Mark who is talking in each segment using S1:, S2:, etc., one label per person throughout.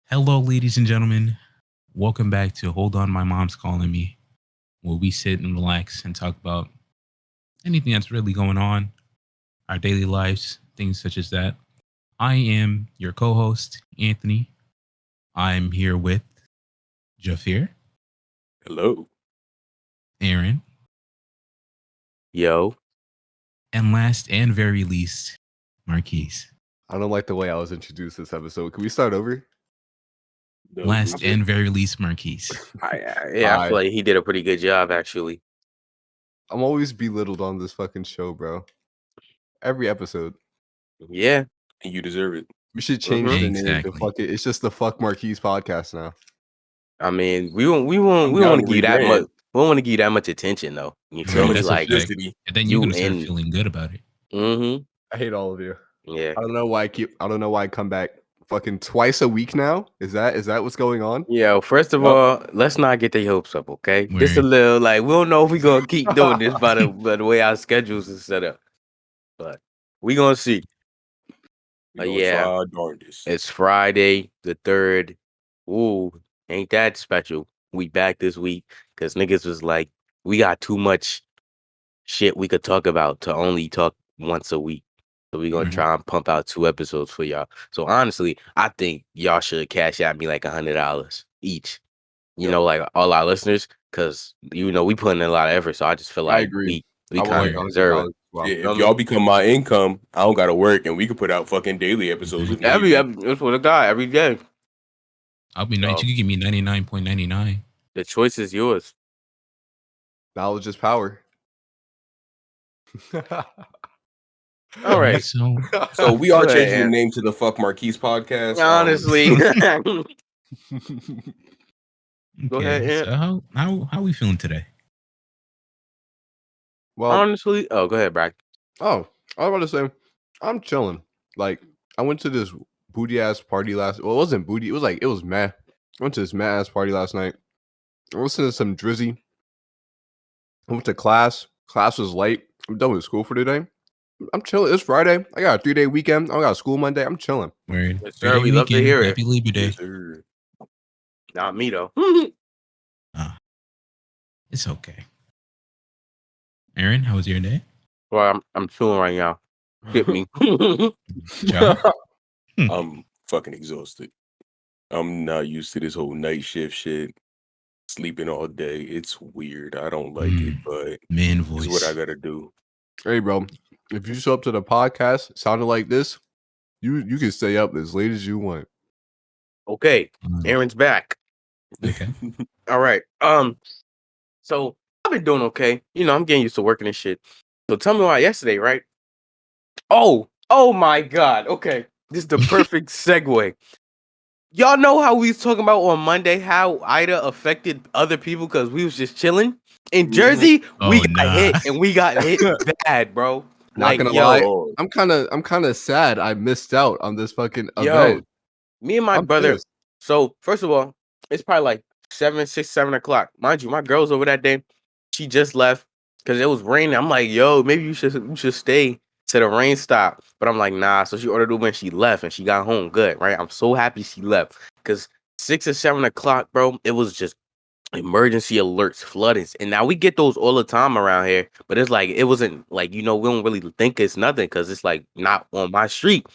S1: Hello, ladies and gentlemen. Welcome back to Hold On, My Mom's Calling Me, where we sit and relax and talk about anything that's really going on, our daily lives, things such as that. I am your co host, Anthony. I'm here with Jafir,
S2: Hello.
S1: Aaron,
S3: Yo.
S1: and last and very least, Marques.
S4: I don't like the way I was introduced this episode. Can we start over?
S1: Last and very least, Marques.
S3: I feel like he did a pretty good job, actually.
S4: I'm always belittled on this fucking show, bro. Every episode.
S3: Yeah.
S2: And you deserve it.
S4: We should change the name to
S1: Exactly.
S4: fuck it. It's just the Fuck Marquise podcast now.
S3: I mean, we won't want to give you that much. We don't want to give you that much attention, though. You feel me?
S1: That's
S3: Like,
S1: and then you're gonna start feeling good about it.
S3: Mm-hmm.
S4: I hate all of you.
S3: Yeah.
S4: I don't know why I come back fucking twice a week now. Is that what's going on?
S3: Yeah. First of all, let's not get their hopes up, okay?
S1: Word.
S3: Just a little, like, we don't know if we're gonna keep doing this by the way our schedules is set up, but we gonna see. Yeah. It's Friday the 3rd. Ooh, ain't that special? We back this week because niggas was like, we got too much shit we could talk about to only talk once a week. So we gonna try and pump out 2 episodes for y'all. So honestly, I think y'all should cash out me like $100 each. You know, like all our listeners, because we put in a lot of effort. So I just feel like
S4: I agree.
S3: we kind of deserve it.
S2: Wow. Yeah, if y'all become my income, I don't gotta work, and we can put out fucking daily episodes.
S3: That's what I got every day.
S1: I'll be nice. You can give me 99.99.
S3: The choice is yours.
S4: Knowledge is power.
S3: All right.
S2: So we are changing the name to the Fuck Marquise podcast.
S3: Honestly. Go
S1: Okay,
S3: ahead,
S1: so how we feeling today?
S4: Well,
S3: honestly, go ahead, Brack.
S4: Oh, I was about to say, I'm chilling. Like, I went to this booty ass party it wasn't booty. It was meh. I went to this meh ass party last night. I listened to some Drizzy. I went to class. Class was late. I'm done with school for today. I'm chilling. It's Friday. I got a 3-day weekend. I got school Monday. I'm chilling.
S1: Weird.
S3: Yes, sir. We love to hear it.
S1: Happy Labor Day.
S2: Yes,
S3: Not me though.
S1: It's okay. Aaron, how was your day?
S3: Well, I'm chilling right now. Hit me.
S2: I'm fucking exhausted. I'm not used to this whole night shift shit. Sleeping all day. It's weird. I don't like it, but
S1: man voice.
S2: It's what I gotta do.
S4: Hey, bro. If you show up to the podcast sounding like this, you can stay up as late as you want.
S3: Okay. Aaron's back.
S1: Okay.
S3: All right. So I've been doing okay. I'm getting used to working and shit. So tell me why yesterday, right? Oh my God. Okay. This is the perfect segue. Y'all know how we was talking about on Monday how Ida affected other people because we was just chilling in Jersey. We got hit and we got hit bad, bro.
S4: Not gonna lie, I'm kind of sad I missed out on this fucking event.
S3: Me and my brother. Pissed. So first of all, it's probably like 7 o'clock. Mind you, my girl's over that day. She just left because it was raining. I'm like, yo, maybe you should stay till the rain stopped. But I'm like, nah. So she ordered Uber and she left and she got home good, right? I'm so happy she left because 6 or 7 o'clock, bro, it was just emergency alerts, floodings. And now we get those all the time around here. But it's like, it wasn't like, we don't really think it's nothing because it's like not on my street.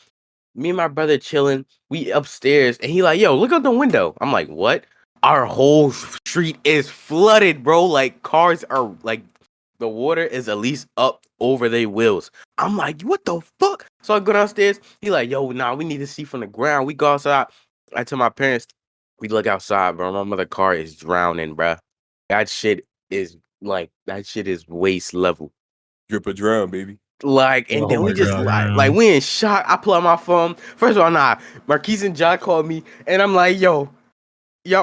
S3: Me and my brother chilling. We upstairs and he like, yo, look out the window. I'm like, what? Our whole street is flooded, bro. Like cars are like, the water is at least up over their wheels. I'm like, what the fuck? So I go downstairs. He like, yo, nah, we need to see from the ground. We go outside. I tell my parents, we look outside, bro. My mother's car is drowning, bro. That shit is waist level.
S2: Drip or drown, baby.
S3: Like, and then we just like we in shock. I pull out my phone. First of all, Marquise and John called me, and I'm like, yo,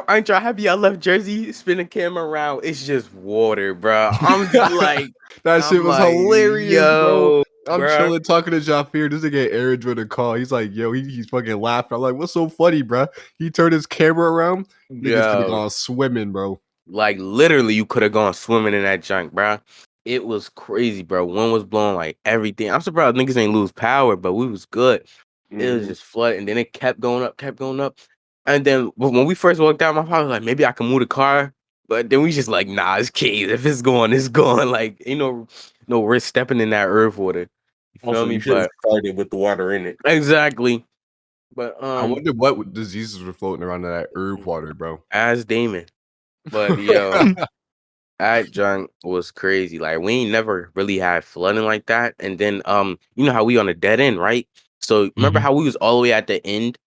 S3: aren't y'all happy I left Jersey? Spin the camera around. It's just water, bro. I'm just like,
S4: that shit was hilarious,
S3: yo,
S4: bro. I'm chilling talking to Jafir. This nigga Aaron joined the call. He's like, yo, he's fucking laughing. I'm like, what's so funny, bro? He turned his camera around. Niggas could have gone swimming, bro.
S3: Like, literally, you could have gone swimming in that junk, bro. It was crazy, bro. Wind was blowing like everything. I'm surprised niggas ain't lose power, but we was good. It was just flooding, and then it kept going up. And then when we first walked out, my father was like, maybe I can move the car. But then we just like, nah, it's cave. If it's going, it's going. Like, no risk stepping in that earth water. You feel
S2: Also,
S3: me?
S2: you should have
S3: But
S2: started with the water in it.
S3: exactly. But
S4: I wonder what diseases were floating around in that herb water, bro.
S3: as Damon. But yo, that junk was crazy. Like we ain't never really had flooding like that. And then you know how we on a dead end, right? So remember
S1: Mhm.
S3: how we was all the way at the end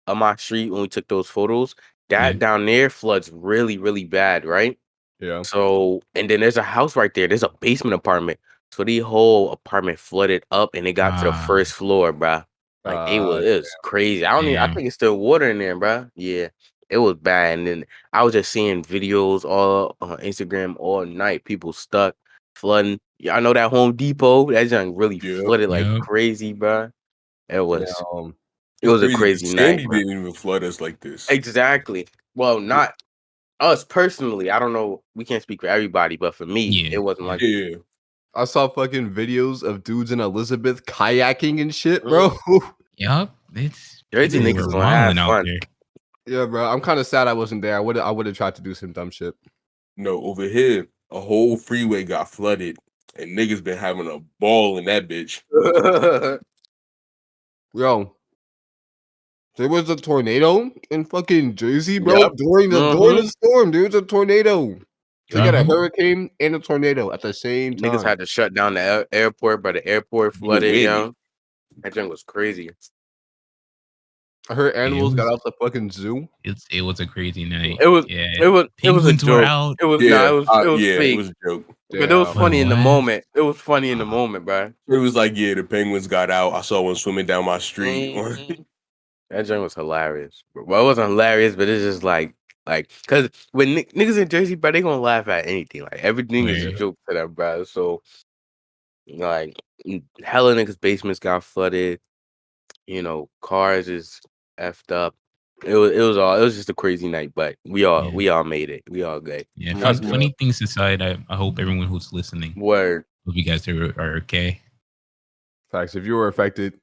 S3: of my street when we took those photos? That
S1: Yeah.
S3: down there floods really, really bad, right?
S4: Yeah.
S3: So and then there's a house right there. There's a basement apartment. So the whole apartment flooded up and it got to the
S1: Ah,
S3: first floor, bruh. Like it was crazy. I
S1: damn.
S3: think it's still water in there, bruh. Yeah. It was bad. And then I was just seeing videos all on Instagram all night. People stuck, flooding. Yeah, I know that Home Depot, that junk really
S2: Yep.
S3: flooded like
S1: Yep.
S3: crazy, bruh. It was
S4: Yeah,
S3: it was a
S2: Crazy, 'cause
S3: crazy night,
S2: Sandy
S3: bruh.
S2: didn't even flood us like this.
S3: Exactly. Well, not us personally. I don't know. We can't speak for everybody, but for me,
S1: Yeah.
S3: it wasn't
S1: Yeah.
S3: like
S2: Yeah.
S4: I saw fucking videos of dudes in Elizabeth kayaking and shit,
S3: Mhm.
S4: bro.
S1: Yup. It's
S3: Jersey
S1: people
S3: niggas
S1: were
S3: gonna have
S1: wilding out
S3: fun.
S1: there.
S4: Yeah, bro. I'm kind of sad I wasn't there. I would have tried to do some dumb shit.
S2: No, over here, a whole freeway got flooded, and niggas been having a ball in that bitch.
S4: Yo, there was a tornado in fucking Jersey, bro.
S2: Yep.
S4: During the storm, there was a tornado. They got a
S1: Mhm.
S4: hurricane and a tornado at the same time.
S3: Niggas had to shut down the airport, but the airport flooded, yo. That junk was crazy.
S4: I heard animals got
S1: was-
S4: out the fucking zoo.
S1: It was a crazy night.
S3: It was
S1: Yeah.
S3: it was a
S1: Penguins were
S3: joke.
S1: out.
S3: It was
S2: Yeah,
S3: it was
S2: yeah,
S3: fake.
S2: it was a joke.
S3: But it was
S4: Yeah.
S3: funny in the
S1: what?
S3: moment. It was funny in the moment, bro.
S2: It was like, yeah, the penguins got out. I saw one swimming down my street.
S3: Mhm. That joint was hilarious. Well, it wasn't hilarious, but it's just like, cause when niggas in Jersey, bro, they gonna laugh at anything. Like everything is a
S1: Word.
S3: joke to them, bro. So like, hella niggas' basements got flooded. You know, cars is effed up. It was just a crazy night, but we all made it. We all good.
S1: Yeah.
S4: That's
S1: Funny things aside, I hope everyone who's listening,
S3: Word.
S1: hope you guys are okay.
S4: Facts. If you were affected,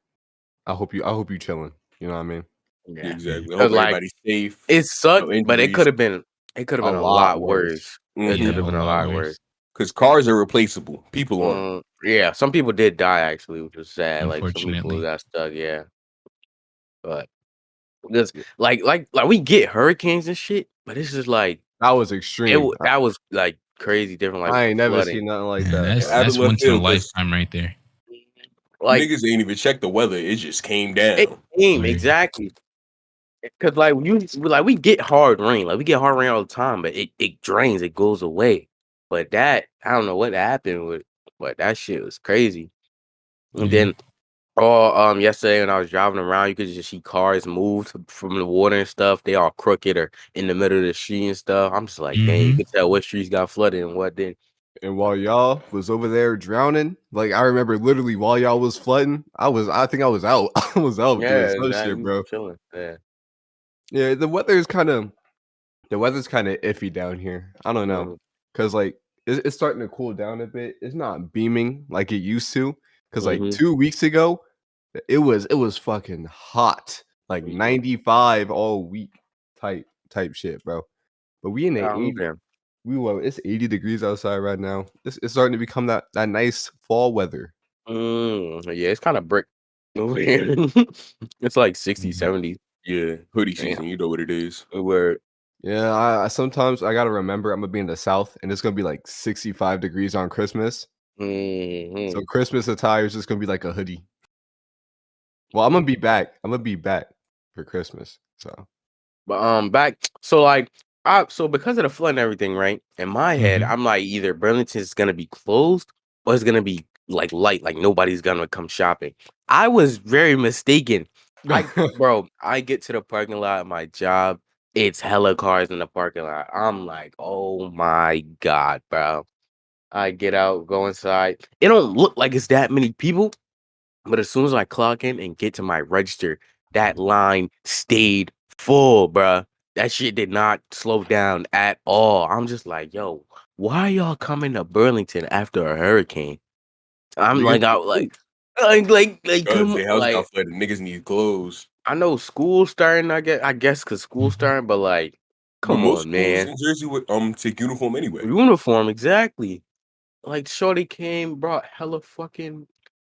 S4: I hope you chilling. You know what I mean?
S3: Yeah.
S2: Exactly. I
S3: 'Cause,
S2: hope
S3: like,
S2: everybody's safe.
S3: It sucked,
S2: No
S3: but it
S2: injuries.
S3: could have been a lot worse. It
S1: Yeah,
S3: could have been a lot
S1: worse.
S3: worse.
S2: Because cars are replaceable. People aren't.
S3: Yeah, some people did die actually, which was sad. Like some people
S1: Unfortunately.
S3: got stuck, yeah. But just like we get hurricanes and shit, but it's just like
S4: That was extreme.
S3: that was like crazy different. Like
S4: I ain't never
S3: flooding.
S4: seen nothing like
S1: Yeah,
S4: that.
S1: that's
S2: left
S1: once in a
S2: field, 'cause
S1: lifetime right there.
S3: Like
S2: niggas ain't even check the weather. It just came down.
S3: it came
S1: Word.
S3: exactly. Cause we get hard rain, like we get hard rain all the time, but it drains, it goes away. But that I don't know what happened with, but that shit was crazy. And
S1: Yeah.
S3: then yesterday when I was driving around, you could just see cars move from the water and stuff. They all crooked or in the middle of the street and stuff. I'm just like, dang, you
S1: Mhm.
S3: could tell what streets got flooded and what didn't.
S4: And while y'all was over there drowning, like I remember literally while y'all was flooding, I think I was out. I was out doing some shit, bro.
S3: Chilling. Yeah.
S4: Yeah, the weather's kind of iffy down here. I don't know, cause like it's starting to cool down a bit. It's not beaming like it used to. Cause like 2 weeks ago, it was fucking hot, like 95 all week type shit, bro. But we in the 80. It's 80 degrees outside right now. It's starting to become that nice fall weather.
S3: Yeah, it's kind of brick over here. It's like 60, 70.
S2: Yeah, hoodie season. You know what it is.
S3: Where
S4: Yeah, I sometimes I gotta remember I'm gonna be in the South and it's gonna be like 65 degrees on Christmas. So Christmas attire is just gonna be like a hoodie. Well, I'm gonna be back. I'm gonna be back for Christmas. So,
S3: but back so because of the flood and everything, right? In my head, I'm like either Burlington's gonna be closed or it's gonna be like light, like nobody's gonna come shopping. I was very mistaken. I get to the parking lot at my job. It's hella cars in the parking lot. I'm like, oh my God, bro. I get out, go inside. It don't look like it's that many people, but as soon as I clock in and get to my register, that line stayed full, bro. That shit did not slow down at all. I'm just like, yo, why y'all coming to Burlington after a hurricane? I'm like, Come
S2: the
S3: on,
S2: house
S3: like
S2: got flooded. Niggas need clothes.
S3: I know school's starting. I guess because school's starting, but like,
S2: But
S3: come
S2: most
S3: on,
S2: schools
S3: man.
S2: in Jersey would take uniform anyway.
S3: Uniform, exactly. Like, shorty came, brought hella fucking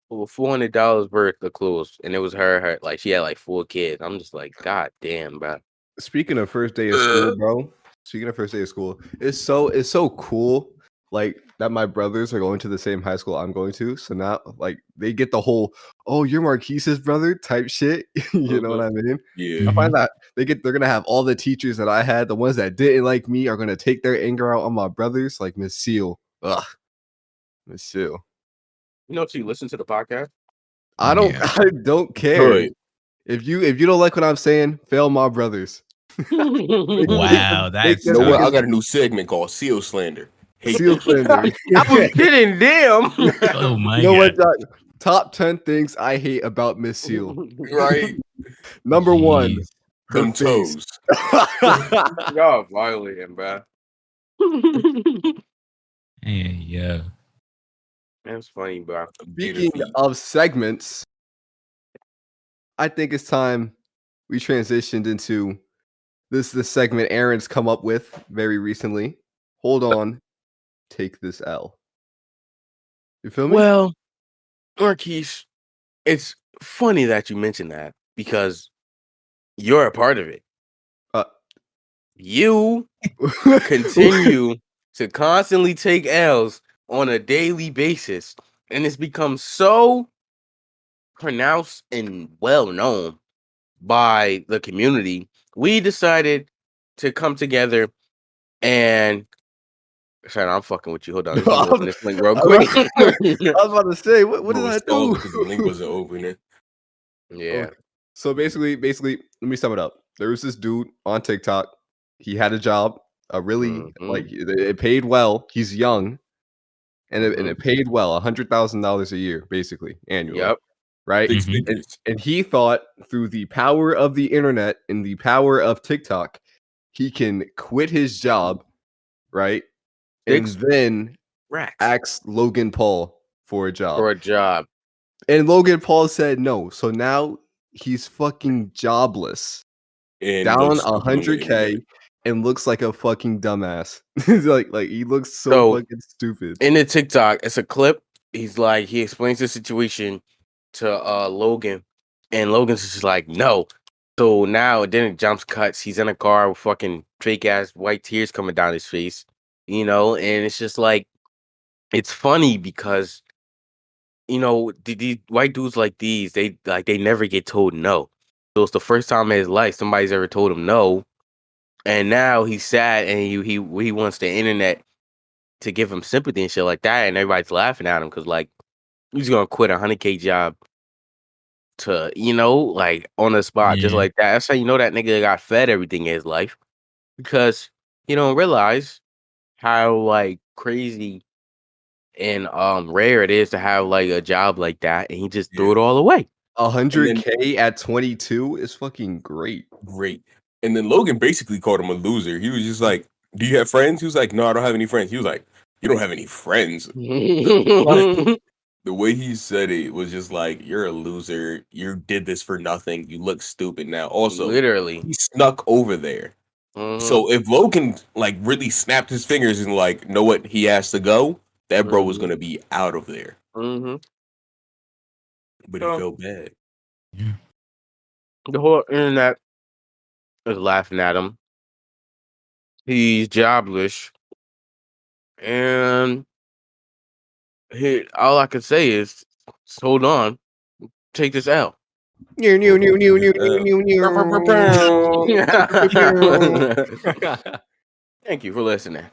S3: over $400 worth of clothes, and it was her. Like, she had like 4 kids. I'm just like, God damn, bro.
S4: Speaking of first day of school, bro. Speaking of first day of school, it's so cool. Like that, my brothers are going to the same high school I'm going to. So now, like, they get the whole "oh, you're Marquis's brother" type shit. You know what I mean?
S2: Yeah.
S4: I find that they're gonna have all the teachers that I had. The ones that didn't like me are gonna take their anger out on my brothers, like Miss Seal. Ugh, Miss Seal.
S3: You know, if she listened to the podcast.
S4: I don't
S1: Yeah.
S4: I don't care.
S2: Good.
S4: If you don't like what I'm saying, fail my brothers.
S1: Wow,
S4: Make
S1: that's
S2: You
S4: them
S2: know what? I
S1: tough.
S2: got a new segment called Seal Slander. Hate
S4: Seal
S2: that shit.
S4: slander.
S3: I was kidding, damn.
S1: Oh my
S4: You know what,
S1: god.
S4: Doc? Top 10 things I hate about Miss Seal.
S2: Right?
S4: Number 1,
S1: Jeez.
S4: her
S2: Them
S4: face.
S2: toes.
S3: Y'all violating, bro.
S1: Hey, yeah.
S3: That's funny, bro.
S4: Speaking of segments, I think it's time we transitioned into this segment Aaron's come up with very recently. Hold on, take this L. You feel me?
S3: Well, Marquise, it's funny that you mentioned that because you're a part of it. You continue to constantly take L's on a daily basis, and it's become so pronounced and well known by the community. We decided to come together and sorry, I'm fucking with you. Hold on, let me open this link real quick.
S4: I was about to say, what did I do?
S2: Because the link wasn't opening.
S3: Yeah.
S4: Okay. So basically, let me sum it up. There was this dude on TikTok. He had a job, like it paid well. He's young, and it paid well, $100,000 a year, basically annually.
S3: Yep.
S4: Right.
S2: Six
S1: Mhm.
S2: figures.
S4: And he thought through the power of the internet and the power of TikTok, he can quit his job, right, and
S3: Six
S4: then
S3: racks
S4: ask Logan Paul for a job.
S3: for a job.
S4: And Logan Paul said no. So now he's fucking jobless,
S2: And
S4: down
S2: looks stupid on the
S4: 100K,
S2: internet.
S4: and looks like a fucking dumbass. like he looks so
S3: So,
S4: fucking stupid.
S3: In the TikTok, it's a clip. He's like, he explains the situation to Logan, and Logan's just like, no. So now then it jumps cuts. He's in a car with fucking fake ass white tears coming down his face, and it's just like, it's funny because these white dudes like these, they never get told no. So it's the first time in his life somebody's ever told him no, and now he's sad and he wants the internet to give him sympathy and shit like that, and everybody's laughing at him because like he's gonna quit a 100K job to like on the spot just
S1: Yeah.
S3: like that. That's how you know that nigga got fed everything in his life because you don't realize how like crazy and rare it is to have like a job like that, and he just threw it all away.
S4: 100K at 22 is fucking great.
S2: Great. And then Logan basically called him a loser. He was just like, "Do you have friends?" He was like, "No, I don't have any friends." He was like, "You don't have any friends." The way he said it was just like, "You're a loser. You did this for nothing. You look stupid now." Also,
S3: Literally.
S2: he snuck over there. So if Logan like really snapped his fingers and like, know what, he has to go, that bro was gonna be out of there. But he felt bad.
S1: Yeah.
S3: The whole internet is laughing at him. He's jobless, and all I can say is, hold on, take this out.
S4: New.
S3: Thank you for listening.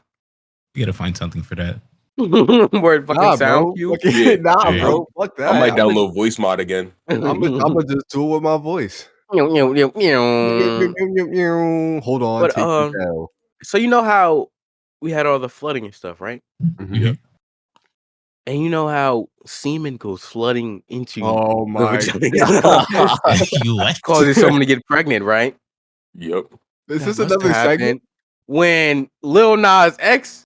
S1: You gotta find something for that.
S3: Word fucking
S4: Nah,
S3: sound
S4: bro.
S3: cue.
S2: Yeah.
S4: Nah,
S1: Yeah.
S4: bro. Fuck that.
S2: I might download voice mod again.
S4: I'm gonna just do it with my voice. Hold on,
S3: But
S4: take this L.
S3: so you know how we had all the flooding and stuff, right?
S2: Yeah.
S3: And you know how semen goes flooding into
S4: Oh
S3: the
S4: my
S3: vagina,
S1: You what?
S3: causes someone to get pregnant, right?
S2: Yep.
S4: Is
S3: That
S4: this
S3: must
S4: another
S3: happen
S4: segment?
S3: when Lil Nas X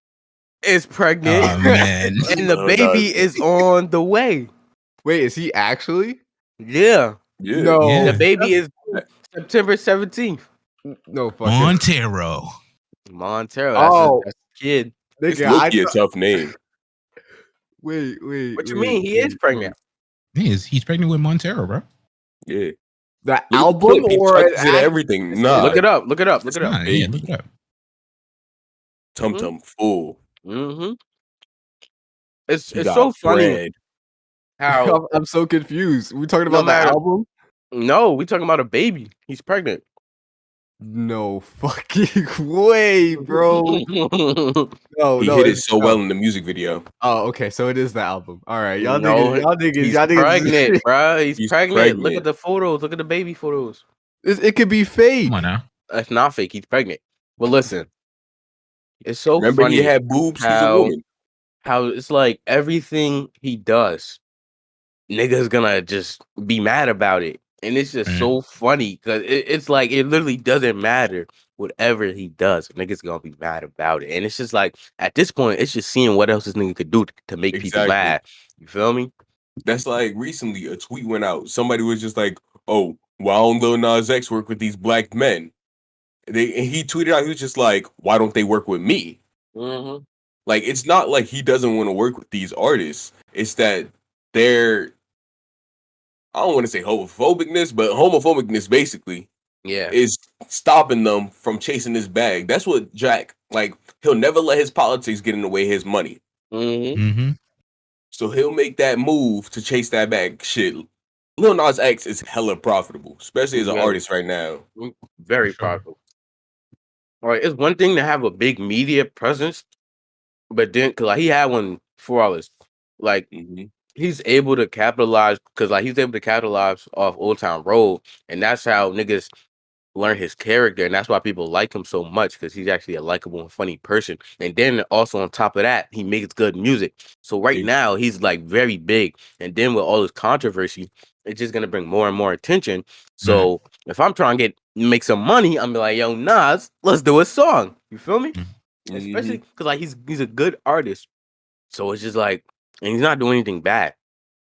S3: is pregnant
S1: Oh man.
S3: and the
S2: Lil
S3: baby
S2: Nas.
S3: is on the way.
S4: Wait, is he actually?
S3: Yeah.
S2: Yeah.
S4: No.
S1: Yeah.
S3: The baby is September 17th.
S4: No fucking.
S1: Montero.
S3: Montero.
S4: Oh.
S3: That's a kid.
S2: It's
S4: Nigga,
S2: low-key a tough name.
S4: Wait.
S3: What you mean? He is pregnant.
S1: He's pregnant with Montero, bro.
S2: Yeah.
S4: The
S2: Look at the
S4: album
S2: clip. He
S4: or
S2: touches it and everything. Nah.
S3: Look it up. Look it up.
S1: It's
S3: Look it up.
S1: not. Yeah,
S2: Baby.
S1: look it up.
S2: Tum Tum full.
S3: Mm-hmm. It's
S2: He
S3: so
S2: got
S3: funny
S2: bread.
S3: how
S4: I'm so confused. We talking
S3: No
S4: about
S3: matter-
S4: the album?
S3: no, we talking about a baby. He's pregnant.
S4: No fucking way, bro. No,
S2: He
S4: no,
S2: hit it
S4: it's
S2: so well in the music video.
S4: Oh, okay. So it is the album. All right, y'all
S3: No,
S4: niggas,
S3: He's
S4: y'all niggas.
S3: pregnant, bro. He's
S2: He's
S3: pregnant. Look
S2: pregnant.
S3: at the photos. Look at the baby photos.
S4: It could be fake.
S1: Come on now.
S3: That's not fake. He's pregnant. But listen, it's so
S2: Remember
S3: funny
S2: he had boobs? He's a
S3: how-
S2: woman.
S3: how it's like everything he does, niggas gonna just be mad about it. And it's just
S1: Mm.
S3: so funny because it's like it literally doesn't matter whatever he does. Niggas gonna be mad about it. And it's just like at this point, it's just seeing what else this nigga could do to make people
S2: Exactly.
S3: mad. You feel me?
S2: That's like recently a tweet went out. Somebody was just like, "Oh, why don't Lil Nas X work with these black men?" And he tweeted out, he was just like, "Why don't they work with me?"
S3: Mm-hmm.
S2: Like, it's not like he doesn't want to work with these artists. It's that they're, I don't want to say homophobicness, but homophobicness basically
S3: Yeah.
S2: is stopping them from chasing this bag. That's what Jack, like, he'll never let his politics get in the way of his money.
S3: Mm-hmm.
S1: Mm-hmm.
S2: So he'll make that move to chase that bag. Shit, Lil Nas X is hella profitable, especially as an
S3: Yeah.
S2: artist right now.
S3: Very
S1: For sure.
S3: powerful. All right, it's one thing to have a big media presence, but then cause like he had one for all this, like
S2: Mhm.
S3: he's able to capitalize because like he's able to capitalize off Old Town Road, and that's how niggas learn his character, and that's why people like him so much because he's actually a likable and funny person. And then also on top of that, he makes good music. So right
S2: Ex-
S3: now he's like very big, and then with all this controversy, it's just gonna bring more and more attention. So if I'm trying to make some money, I'm be like, yo, Nas, let's do a song. You feel me? Especially because like he's a good artist. So it's just like, and he's not doing anything bad.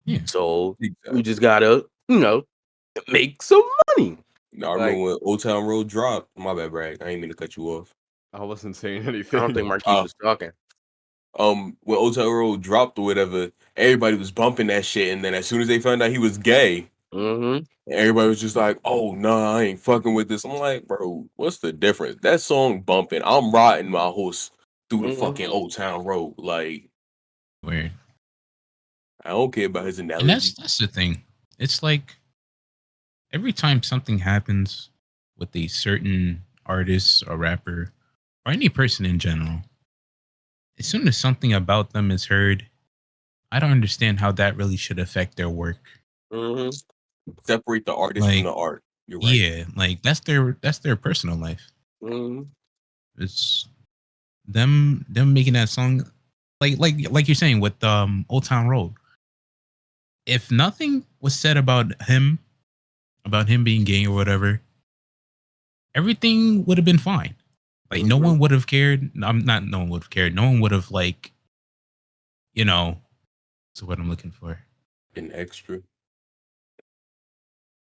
S1: Yeah.
S3: So
S2: Exactly.
S3: we just gotta, make some money.
S2: I remember when Old Town Road dropped. My bad, Bragg. I ain't mean to cut you off.
S4: I wasn't saying
S3: I
S4: anything.
S3: don't think Marques
S2: Oh.
S3: was talking.
S2: When Old Town Road dropped or whatever, everybody was bumping that shit, and then as soon as they found out he was gay,
S3: Mm-hmm.
S2: everybody was just like, "Oh nah, I ain't fucking with this." I'm like, bro, what's the difference? That song bumping. I'm riding my horse through the fucking
S3: Mhm.
S2: Old Town Road. Like,
S1: Weird.
S2: I don't care about his
S1: And
S2: analogy.
S1: that's the thing. It's like every time something happens with a certain artist or rapper or any person in general, as soon as something about them is heard, I don't understand how that really should affect their work.
S3: Mm-hmm.
S2: Separate the artist from the art. You're right.
S1: Yeah, like that's their personal life.
S3: Mm-hmm.
S1: It's them making that song like you're saying with Old Town Road. If nothing was said about him being gay or whatever, everything would have been fine. Like no one would have cared. I'm not. No one would have cared. No one would have like, So what I'm looking for,
S2: Been extra.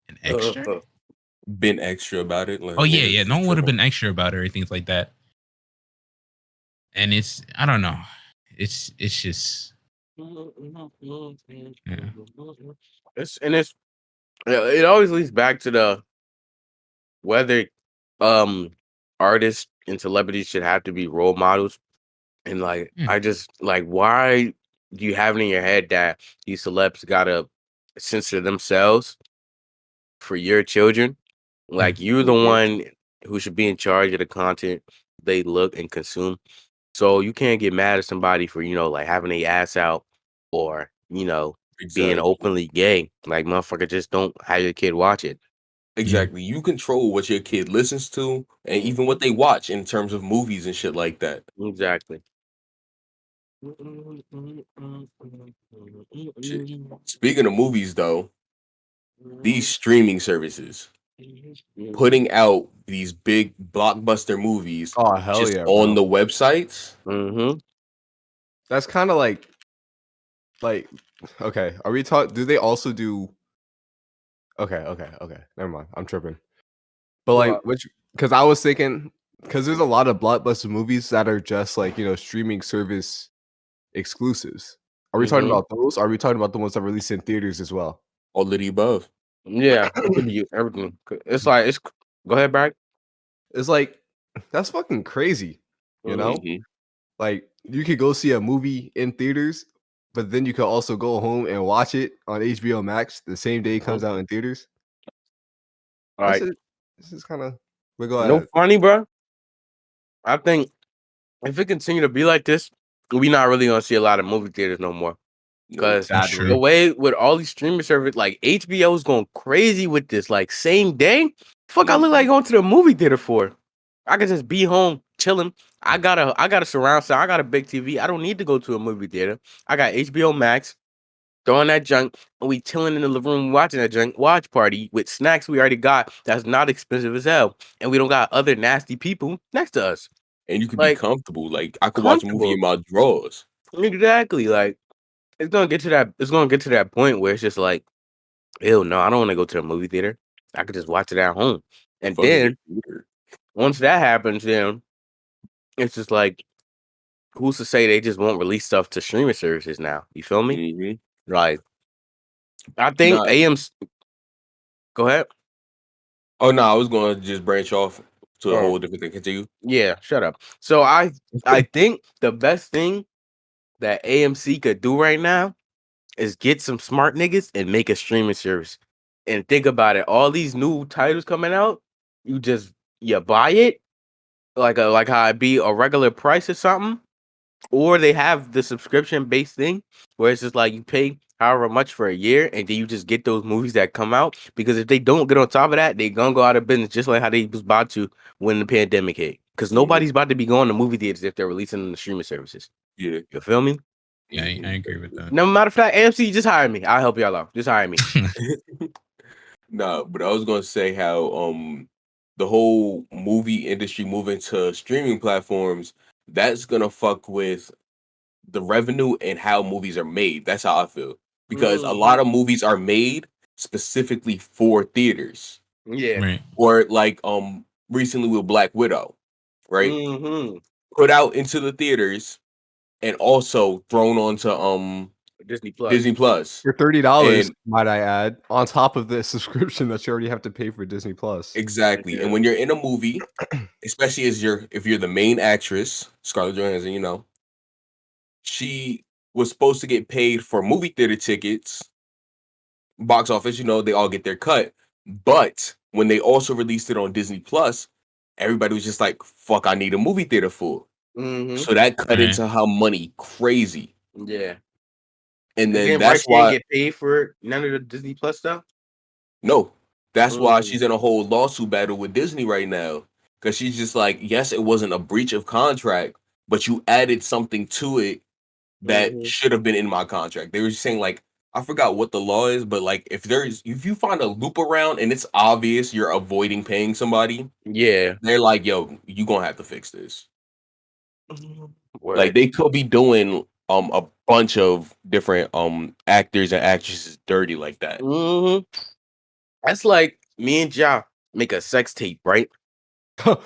S1: an extra.
S2: Been extra about it. Like,
S1: Oh yeah,
S2: niggas
S1: yeah.
S2: just
S1: No one would have
S2: tripping.
S1: been extra about it or things like that. And I don't know. It's just
S3: It always leads back to the whether artists and celebrities should have to be role models. And like I just like, why do you have it in your head that these celebs gotta censor themselves for your children? Like you're the one who should be in charge of the content they look and consume. So you can't get mad at somebody for, like having a ass out or, being openly gay. Like motherfucker, just don't have your kid watch it.
S2: Exactly. You control what your kid listens to and even what they watch in terms of movies and shit like that.
S3: Exactly.
S2: Shit. Speaking of movies though, these streaming services putting out these big blockbuster movies
S4: Oh hell
S2: just
S4: yeah,
S2: on
S4: bro.
S2: the websites.
S3: Mm-hmm.
S4: That's kind of like like, okay, are we talking? Do they also do? Okay. Never mind. I'm tripping. But like,
S3: What?
S4: which? Because I was thinking, because there's a lot of blockbuster movies that are just like streaming service exclusives. Are we talking
S3: Mhm.
S4: about those? Or are we talking about the ones that release in theaters as well?
S2: All of the above.
S3: Yeah, it could be everything. It's like it's. Go ahead, Brad.
S4: It's like that's fucking crazy. You know,
S2: Mhm.
S4: like you could go see a movie in theaters, but then you could also go home and watch it on HBO Max the same day it comes out in theaters.
S3: All
S4: This
S3: right.
S4: is this is kind of. But go
S3: No
S4: ahead.
S3: funny, bro. I think if it continue to be like this, we not really gonna see a lot of movie theaters no more.
S2: No.
S3: Because
S1: That's
S3: the
S1: true.
S3: way with all these streaming services, like HBO is going crazy with this, like same day. Fuck, I look like going to the movie theater for. I could just be home chilling. I got a surround sound. I got a big TV. I don't need to go to a movie theater. I got HBO Max. Throwing that junk, and we chilling in the living room watching that junk watch party with snacks we already got. That's not expensive as hell, and we don't got other nasty people next to us.
S2: And you could be
S3: Like
S2: comfortable. Like I could watch a movie
S3: comfortable,
S2: in my drawers.
S3: exactly. Like it's gonna get to that. It's gonna get to that point where it's just like, ew, no, I don't want to go to the movie theater. I could just watch it at home. And
S2: Fuck is
S3: then
S2: it? Weird.
S3: once that happens, then it's just like, who's to say they just won't release stuff to streaming services now? You feel me?
S2: Mhm.
S3: Like, I think
S2: Nah.
S3: AM's. Go ahead.
S2: Oh no, I was gonna just branch off to a
S3: Oh,
S2: whole different thing. Continue.
S3: yeah, shut up. So I think the best thing that AMC could do right now is get some smart niggas and make a streaming service. And think about it, all these new titles coming out, you buy it like how it be a regular price or something, or they have the subscription based thing where it's just like you pay however much for a year and then you just get those movies that come out. Because if they don't get on top of that, they gonna go out of business just like how they was about to when the pandemic hit. Because nobody's about to be going to movie theaters if they're releasing in the streaming services.
S2: Yeah.
S3: You feel me?
S1: Yeah, I agree with that.
S3: No matter of fact, AMC, just hire me. I'll help y'all out. Just hire me.
S2: No, but I was gonna say how the whole movie industry moving to streaming platforms, that's gonna fuck with the revenue and how movies are made. That's how I feel. Because a lot of movies are made specifically for theaters.
S3: Yeah.
S1: Right.
S2: Or like recently with Black Widow, right?
S3: Mm-hmm.
S2: Put out into the theaters and also thrown onto
S3: Disney Plus.
S2: Disney Plus.
S4: For $30,
S2: And
S4: might I add, on top of the subscription that you already have to pay for Disney Plus.
S2: exactly.
S3: Yeah.
S2: And when you're in a movie, especially if you're the main actress, Scarlett Johansson, she was supposed to get paid for movie theater tickets, box office, they all get their cut. But when they also released it on Disney Plus, everybody was just like, fuck, I need a movie theater full.
S3: Mm-hmm.
S2: So that cut
S1: Right.
S2: into her money crazy.
S3: Yeah.
S2: And then
S3: Again,
S2: that's
S3: she ain't
S2: why
S3: get paid for none of the Disney Plus stuff.
S2: no, that's why she's in a whole lawsuit battle with Disney right now. Because she's just like, yes, it wasn't a breach of contract, but you added something to it that should have been in my contract. They were just saying, like, I forgot what the law is, but like if you find a loop around and it's obvious you're avoiding paying somebody,
S3: Yeah.
S2: they're like, yo, you gonna have to fix this.
S3: Word.
S2: Like they could be doing a bunch of different actors and actresses dirty like that.
S3: That's like me and Ja make a sex tape, right?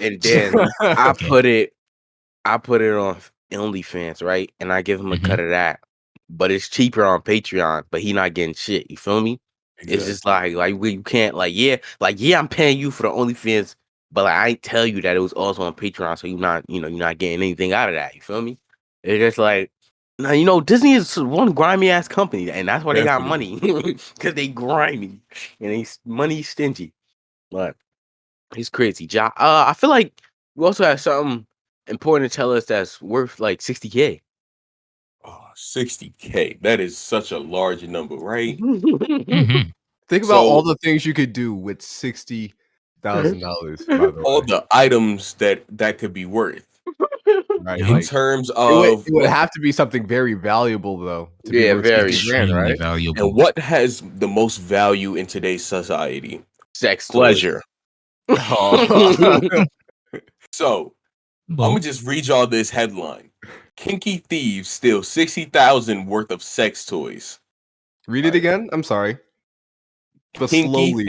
S3: And then I put it on OnlyFans, right? And I give him a cut of that. But it's cheaper on Patreon, but he not getting shit. You feel me?
S2: Exactly.
S3: It's just like you can't yeah, I'm paying you for the OnlyFans, but like I ain't tell you that it was also on Patreon, so you're not getting anything out of that. You feel me? It's just like now Disney is one grimy ass company, and that's why they got money because they grimy and they money stingy. But he's crazy. I feel like we also have something important to tell us that's worth like $60K.
S2: Oh, $60K. That is such a large number, right?
S1: Mm-hmm.
S4: Think about all the things you could do with $60,000. By the
S2: all
S4: way,
S2: the items that could be worth.
S4: right?
S2: In
S4: Like,
S2: terms of
S4: it would have to be something very valuable, though. To be worth
S3: very
S4: 60 grand,
S1: extremely
S4: right?
S1: valuable.
S2: and what has the most value in today's society?
S3: Sex
S2: Pleasure.
S4: Oh.
S2: So I'm gonna just read y'all this headline. Kinky thieves steal 60,000 worth of sex toys.
S4: Read it again. I'm sorry, but
S2: Kinky
S4: slowly this time.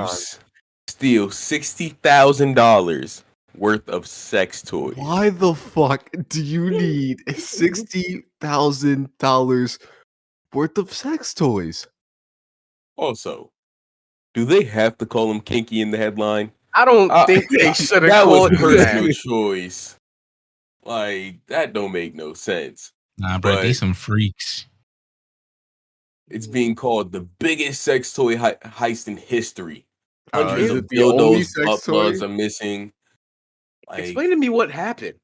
S2: thieves steal $60,000 worth of sex toys.
S4: Why the fuck do you need $60,000 worth of sex toys?
S2: Also, do they have to call them kinky in the headline?
S3: I don't think they should have
S2: That was
S3: called him
S2: personal
S3: that.
S2: choice. Like, that don't make no sense.
S1: Nah, bro,
S2: But
S1: they some freaks.
S2: it's being called the biggest sex toy heist in history. Hundreds
S4: Is
S2: of
S4: it the only
S2: dildos,
S4: sex
S2: butt plugs
S4: toy?
S2: are missing. Like,
S3: Explain to me what happened.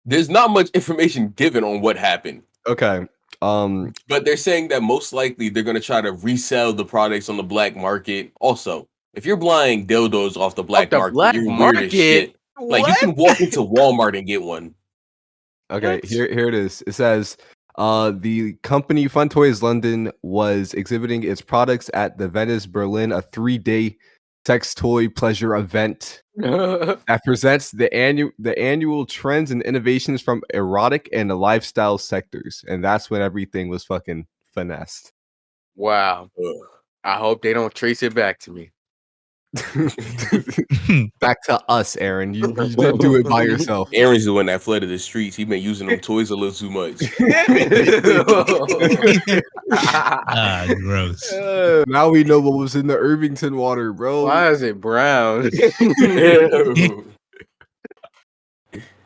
S2: there's not much information given on what happened.
S4: Okay.
S2: But they're saying that most likely they're gonna try to resell the products on the black market. Also, if you're buying dildos off the black market, you're weird as shit. Like, you can walk into Walmart and get one.
S4: Okay,
S3: What?
S4: here it is. It says the company Fun Toys London was exhibiting its products at the Venice Berlin, a 3-day sex toy pleasure event that presents the annual trends and innovations from erotic and the lifestyle sectors. And that's when everything was fucking finessed.
S3: Wow.
S2: Ugh.
S3: I hope they don't trace it back to me.
S4: Back to us, Aaron. You didn't do it by yourself.
S2: Aaron's the one that flooded the streets. He been using them toys a little too much.
S1: Ah, gross.
S4: Now we know what was in the Irvington water, bro.
S3: Why is it brown?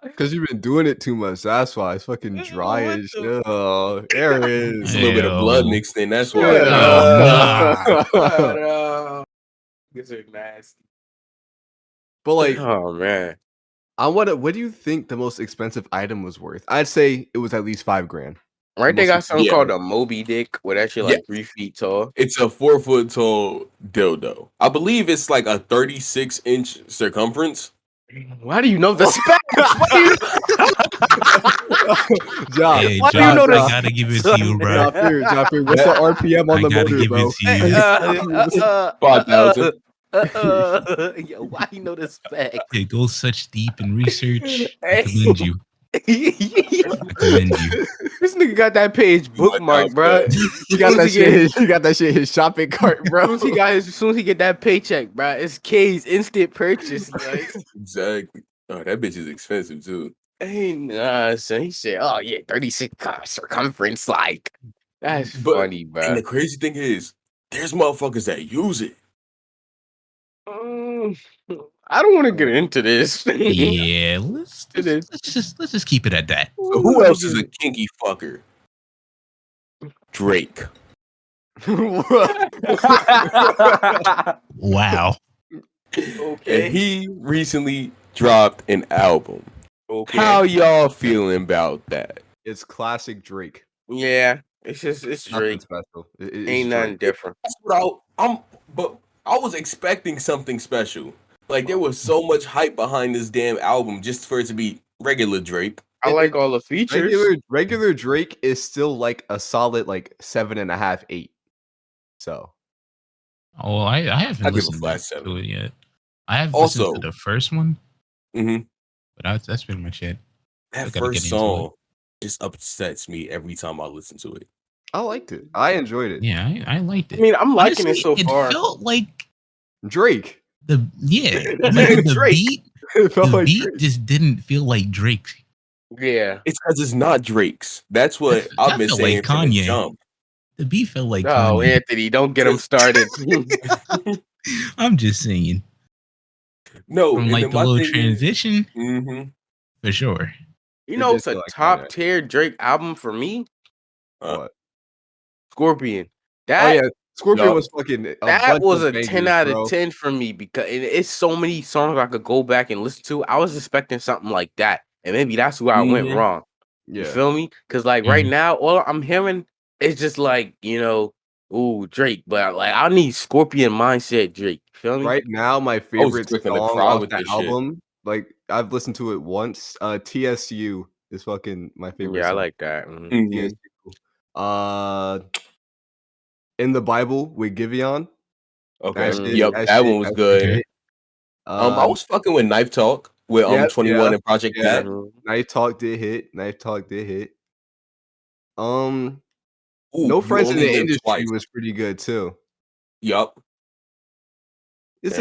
S4: Because you've been doing it too much. That's why it's fucking dry
S3: What
S4: as
S3: the-
S4: shit. Oh, there it is.
S2: It's a little bit of blood
S1: Ew.
S2: mixed in. That's
S3: Shut
S2: why.
S3: up.
S1: nah.
S3: Shut up. These are nasty.
S4: But like,
S3: Oh man.
S4: what do you think the most expensive item was worth? I'd say it was at least $5,000.
S3: Right, they got
S4: Most-
S3: something
S2: yeah.
S3: called a Moby Dick, where that shit like
S2: Yeah.
S3: 3 feet tall.
S2: It's a 4-foot tall dildo. I believe it's like a 36-inch circumference.
S3: Why do you know the specs? Why do you
S4: Josh,
S1: Hey,
S3: Why do you
S1: Josh,
S3: know
S1: I
S3: this?
S1: gotta give it to you, bro.
S4: Jafir, what's the RPM on
S1: I
S4: the
S1: gotta
S4: motor,
S1: give
S4: bro?
S1: it to you.
S2: 5,000.
S3: Yo, why you know the spec?
S1: It goes such deep in research. I
S3: Hey.
S1: commend you. I commend you.
S3: This nigga got that page bookmarked, bro.
S4: You got that shit. You got that shit in his shopping cart,
S3: As
S4: bro.
S3: soon as he get that paycheck, bro, it's K's instant purchase. Like,
S2: Exactly. Oh, that bitch is expensive too.
S3: hey, nah, so he said, "Oh yeah, 36 circumference." Like, that's
S2: But-
S3: funny, bro.
S2: And the crazy thing is, there's motherfuckers that use it.
S3: I don't want to get into this.
S1: Yeah, let's
S3: It is.
S1: just keep it at that.
S2: So who else is a kinky fucker? Drake.
S1: Wow.
S3: Okay.
S2: And he recently dropped an album.
S3: Okay.
S2: How y'all feeling about that?
S4: It's classic Drake.
S3: Yeah, it's
S4: Nothing
S3: Drake.
S4: special. It's
S3: Ain't nothing
S4: Drake.
S3: different.
S2: That's what but I was expecting something special. Like, there was so much hype behind this damn album just for it to be regular Drake.
S3: I like all the features.
S4: Regular Drake is still like a solid like 7.5, 8. So
S1: Oh, I haven't
S2: I'll give it
S1: listened
S2: flat
S1: to
S2: 7.
S1: it yet. I have
S2: Also-
S1: listened to the first one,
S2: Mm-hmm.
S1: but that's pretty much it. I
S2: That
S1: gotta
S2: first
S1: get into
S2: song just upsets me every time I listen to it.
S4: I liked it. I enjoyed it.
S1: Yeah, I liked
S3: I
S1: it.
S3: mean, I'm liking
S1: Honestly,
S3: it so far.
S1: It felt like
S4: Drake.
S1: the the
S3: Drake.
S1: beat.
S4: It felt
S1: The
S4: like
S1: beat
S4: Drake.
S1: just didn't feel like Drake.
S3: Yeah.
S2: It's because it's not Drake's. That's what
S1: That
S2: I've been
S1: felt
S2: saying
S1: like
S2: from the
S1: Kanye.
S2: jump.
S1: The beat felt like
S3: Oh,
S1: Kanye.
S3: Anthony, don't get him started.
S1: I'm just saying.
S2: No,
S1: From
S2: and
S1: like
S2: then
S1: the
S2: my
S1: little
S2: thing is-
S1: transition,
S2: Mhm.
S1: for sure.
S3: You
S4: It
S3: know,
S4: did
S3: it's a
S4: feel like
S3: top
S4: Kanye.
S3: tier Drake album for me.
S4: What?
S3: Scorpion.
S4: Oh
S3: That
S4: yeah, Scorpion
S2: Yup.
S4: was fucking.
S3: that
S4: bunch
S3: was
S4: of
S3: a 10
S4: bangers,
S3: out
S4: bro.
S3: of 10 for me because it's so many songs I could go back and listen to. I was expecting something like that, and maybe that's where I went
S2: Mhm.
S3: wrong. You
S4: Yeah,
S3: feel me? Because like right
S1: Mhm.
S3: now, all I'm hearing is just like ooh Drake, but like I need Scorpion mindset Drake. Feel me?
S4: right now my favorite
S2: expecting to
S4: song
S2: cry
S4: off
S2: with
S4: the
S2: this shit.
S4: album, like I've listened to it once. TSU is fucking my favorite.
S3: Yeah, I
S4: song.
S3: like that. Mhm.
S2: Mhm.
S4: TSU. In the Bible with Giveon.
S2: Okay.
S3: shit-
S2: Yep, that one was
S4: shit
S2: good.
S4: hit.
S2: I was fucking with Knife Talk. with 21
S4: yeah,
S2: and Project
S4: yeah.
S2: Pat.
S4: Knife Talk did hit.
S2: Ooh,
S4: No
S2: You
S4: Friends in
S2: Only
S4: the
S2: Live
S4: Industry
S2: Twice.
S4: was pretty good too.
S2: Yup.
S4: It's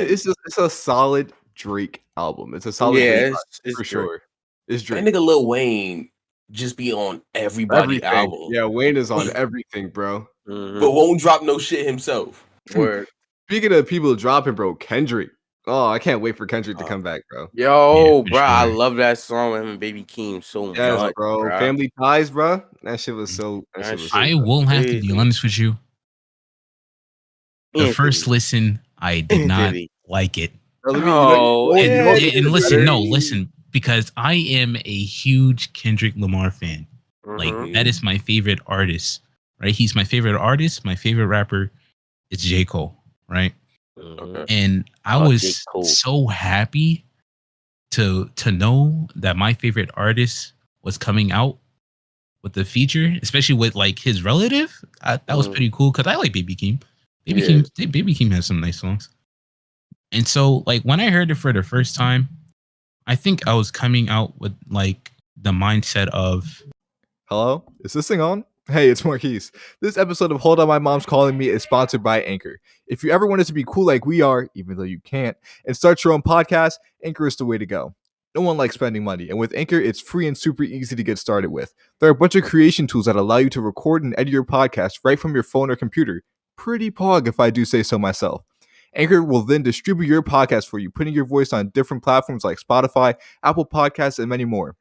S4: a solid Drake album. It's a solid Drake
S3: Yeah,
S4: album,
S3: it's
S4: for
S3: Drake.
S4: sure. It's
S2: That
S4: Drake.
S2: nigga Lil Wayne just be on everybody
S4: Everything.
S2: album,
S4: Yeah, Wayne is on everything, bro.
S2: but won't drop no shit himself.
S3: Word.
S4: Speaking of people dropping, bro, Kendrick. Oh, I can't wait for Kendrick to
S2: Uh,
S4: come back, bro.
S3: Yo,
S1: for
S3: bro, I
S1: sure.
S3: love that song with him and Baby Keem so
S4: Yes,
S3: much,
S4: bro.
S3: bro.
S4: Family Ties, bro. That shit was so.
S3: That shit
S1: I
S3: was
S1: will have to be
S3: crazy.
S1: honest with you. The first
S3: Anthony.
S1: listen, I did not
S3: Anthony.
S1: like it.
S4: Bro,
S3: Oh,
S4: you know what
S1: And,
S4: made
S1: and
S4: it
S1: listen,
S4: better?
S1: listen, because I am a huge Kendrick Lamar fan. Like that is my favorite artist, right? He's my favorite artist. My favorite rapper is J. Cole, right?
S2: Okay.
S1: And I
S3: J.
S1: was
S3: Cole.
S1: so happy to know that my favorite artist was coming out with the feature, especially with like his relative. That was pretty cool because I like Baby Keem. Baby Keem has some nice songs. And so, like when I heard it for the first time, I think I was coming out with like the mindset of
S5: Hello? Is this thing on? Hey, it's Marques. This episode of Hold On My Mom's Calling Me is sponsored by Anchor. If you ever wanted to be cool like we are, even though you can't, and start your own podcast, Anchor is the way to go. No one likes spending money, and with Anchor, it's free and super easy to get started with. There are a bunch of creation tools that allow you to record and edit your podcast right from your phone or computer. Pretty pog, if I do say so myself. Anchor will then distribute your podcast for you, putting your voice on different platforms like Spotify, Apple Podcasts, and many more.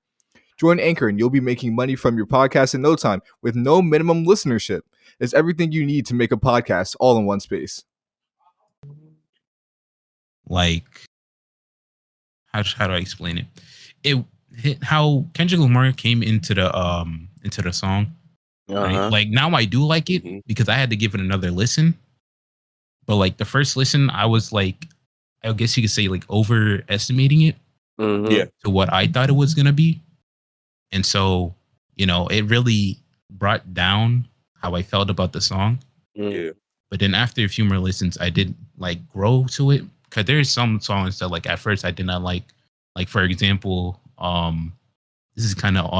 S5: Join Anchor and you'll be making money from your podcast in no time with no minimum listenership. It's everything you need to make a podcast all in one space.
S1: like how do I explain it? How Kendrick Lamar came into the song. Right? Like now I do like it because I had to give it another listen. But like the first listen, I was like, I guess you could say like overestimating it to what I thought it was gonna be. And so, it really brought down how I felt about the song.
S2: Yeah.
S1: But then after a few more listens, I did like grow to it. Cause there's some songs that like at first I did not like. Like for example, this is kind of not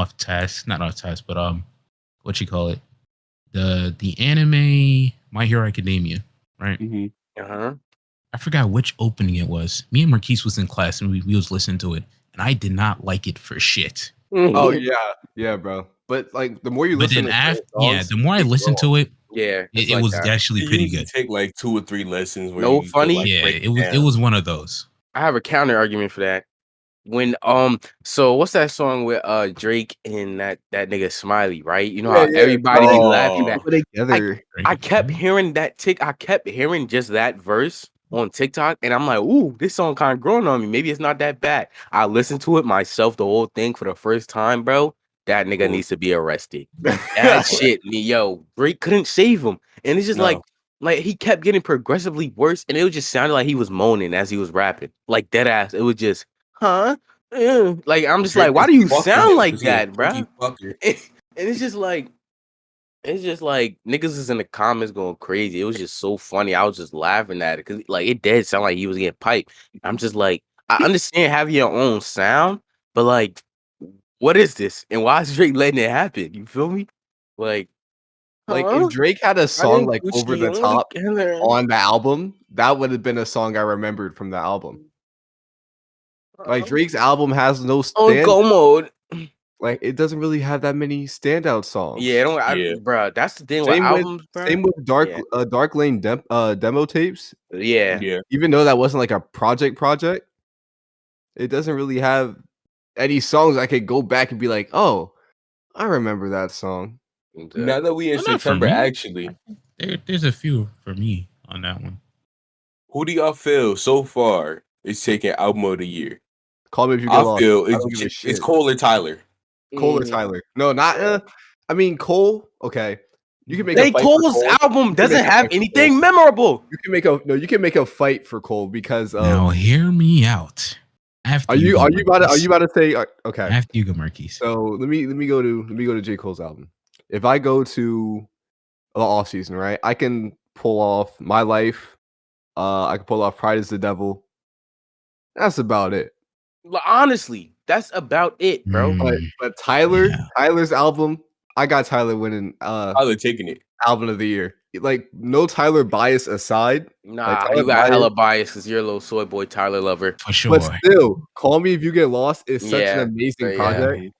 S1: off task, but what you call it? The anime My Hero Academia, right? I forgot which opening it was. Me and Marques was in class and we was listening to it, and I did not like it for shit.
S4: Oh yeah, bro. But like the more you
S1: But
S4: listen
S1: then
S4: to songs,
S1: the more I listened to it, it
S3: like
S1: was
S3: that.
S1: actually
S2: It
S1: pretty
S2: usually
S1: good.
S2: take like 2 or 3 lessons where
S3: No
S2: you
S3: funny?
S2: could, like,
S1: Yeah,
S2: break
S1: it was one of those.
S3: I have a counter argument for that. When so what's that song with Drake and that nigga Smiley, right? You know how everybody be laughing at
S5: Together.
S3: I kept hearing I kept hearing just that verse on TikTok, and I'm like, ooh, this song kind of growing on me. Maybe it's not that bad. I listened to it myself, the whole thing for the first time, bro. That nigga needs to be arrested. That shit, yo, Drake couldn't save him. And it's just like he kept getting progressively worse, and it was just sounded like he was moaning as he was rapping. Like dead ass. It was just, huh? Like I'm just like, why do you sound like that, bro? And it's just like niggas is in the comments going crazy. It was just so funny. I was just laughing at it because like it did sound like he was getting piped. I'm just like, I understand having your own sound, but like, what is this? And why is Drake letting it happen? You feel me? Like
S4: if Drake had a song like over the top on the album, that would have been a song I remembered from the album. Like Drake's album has no stand.
S3: Go mode.
S4: Like it doesn't really have that many standout songs.
S3: Yeah, bro. That's the thing with albums, bro.
S4: Same with Dark Lane demo tapes.
S3: Yeah.
S4: Even though that wasn't like a project, it doesn't really have any songs I could go back and be like, oh, I remember that song.
S2: Now that we in September, actually,
S1: there's a few for me on that one.
S2: Who do y'all feel so far is taking album of the year?
S4: Call me if you get lost.
S2: I feel it's Cole or Tyler.
S4: Cole or Tyler? No, not. I mean Cole. Okay, you can make a fight
S3: Cole's
S4: for Cole.
S3: album doesn't have anything memorable.
S4: You can make a fight for Cole because
S1: now hear me out.
S4: Are you about to say okay?
S1: After you go, Marques.
S4: So let me go to J. Cole's album. If I go to the off season, right, I can pull off My Life. I can pull off Pride is the Devil. That's about it.
S3: Honestly, that's about it, bro.
S4: But Tyler's album, I got Tyler winning
S2: Tyler taking it.
S4: album of the year. Like no Tyler bias aside.
S3: Nah,
S4: Tyler
S3: you got
S4: bias,
S3: hella bias because you're a little soy boy Tyler lover.
S1: For sure.
S4: but still, Call Me If You Get Lost is such an
S3: Yeah,
S4: amazing
S3: yeah.
S4: project.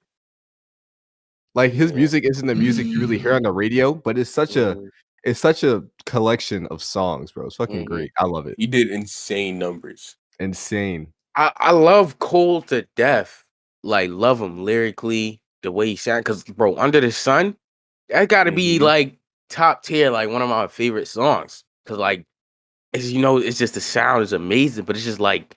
S4: Like his
S3: Yeah.
S4: music isn't the music you really hear on the radio, but it's such a collection of songs, bro. It's fucking great. I love it.
S2: He did insane numbers.
S4: Insane.
S3: I love Cole to death. Like, love him lyrically, the way he sound. Because, bro, Under the Sun, that got to be like top tier, like one of my favorite songs. Because, like, as you know, it's just the sound is amazing, but it's just like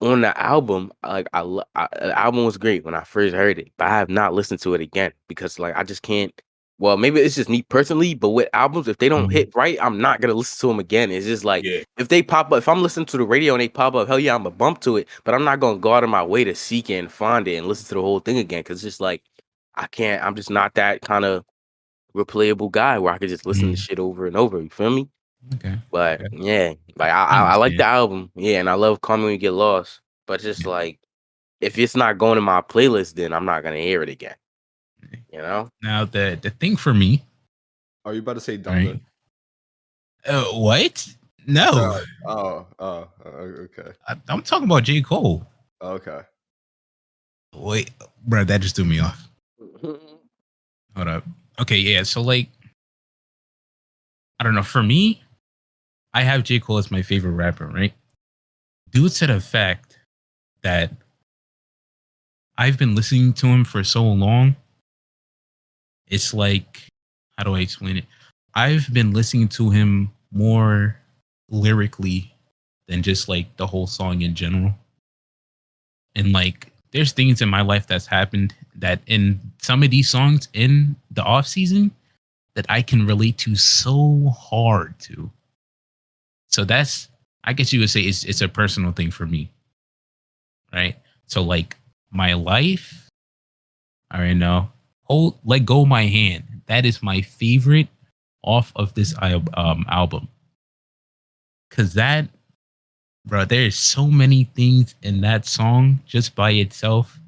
S3: on the album, like the album was great when I first heard it, but I have not listened to it again because like I just can't. Well, maybe it's just me personally, but with albums, if they don't hit right, I'm not gonna listen to them again. It's just like if they pop up, if I'm listening to the radio and they pop up, hell yeah, I'm gonna bump to it, but I'm not gonna go out of my way to seek it and find it and listen to the whole thing again because it's just like I can't. I'm just not that kind of replayable guy where I could just listen to shit over and over. You feel me?
S1: Okay.
S3: But yeah, like I like the album, yeah, and I love Call Me When You Get Lost. But just like if it's not going in my playlist, then I'm not gonna hear it again. You know.
S1: Now the thing for me.
S4: Are you about to say Donda?
S1: Right? What? No.
S4: Okay.
S1: I'm talking about J. Cole.
S4: Okay.
S1: Wait, bro, that just threw me off. Hold up. Okay, yeah. So like, I don't know. For me, I have J. Cole as my favorite rapper, right? Due to the fact that I've been listening to him for so long, it's like, how do I explain it? I've been listening to him more lyrically than just like the whole song in general. And like, there's things in my life that's happened that in some of these songs in the off season that I can relate to so hard to. So that's, I guess you would say it's a personal thing for me. Right? So like my life, I already know. Let Go My Hand. That is my favorite off of this album. Cause that, bro, there's so many things in that song just by itself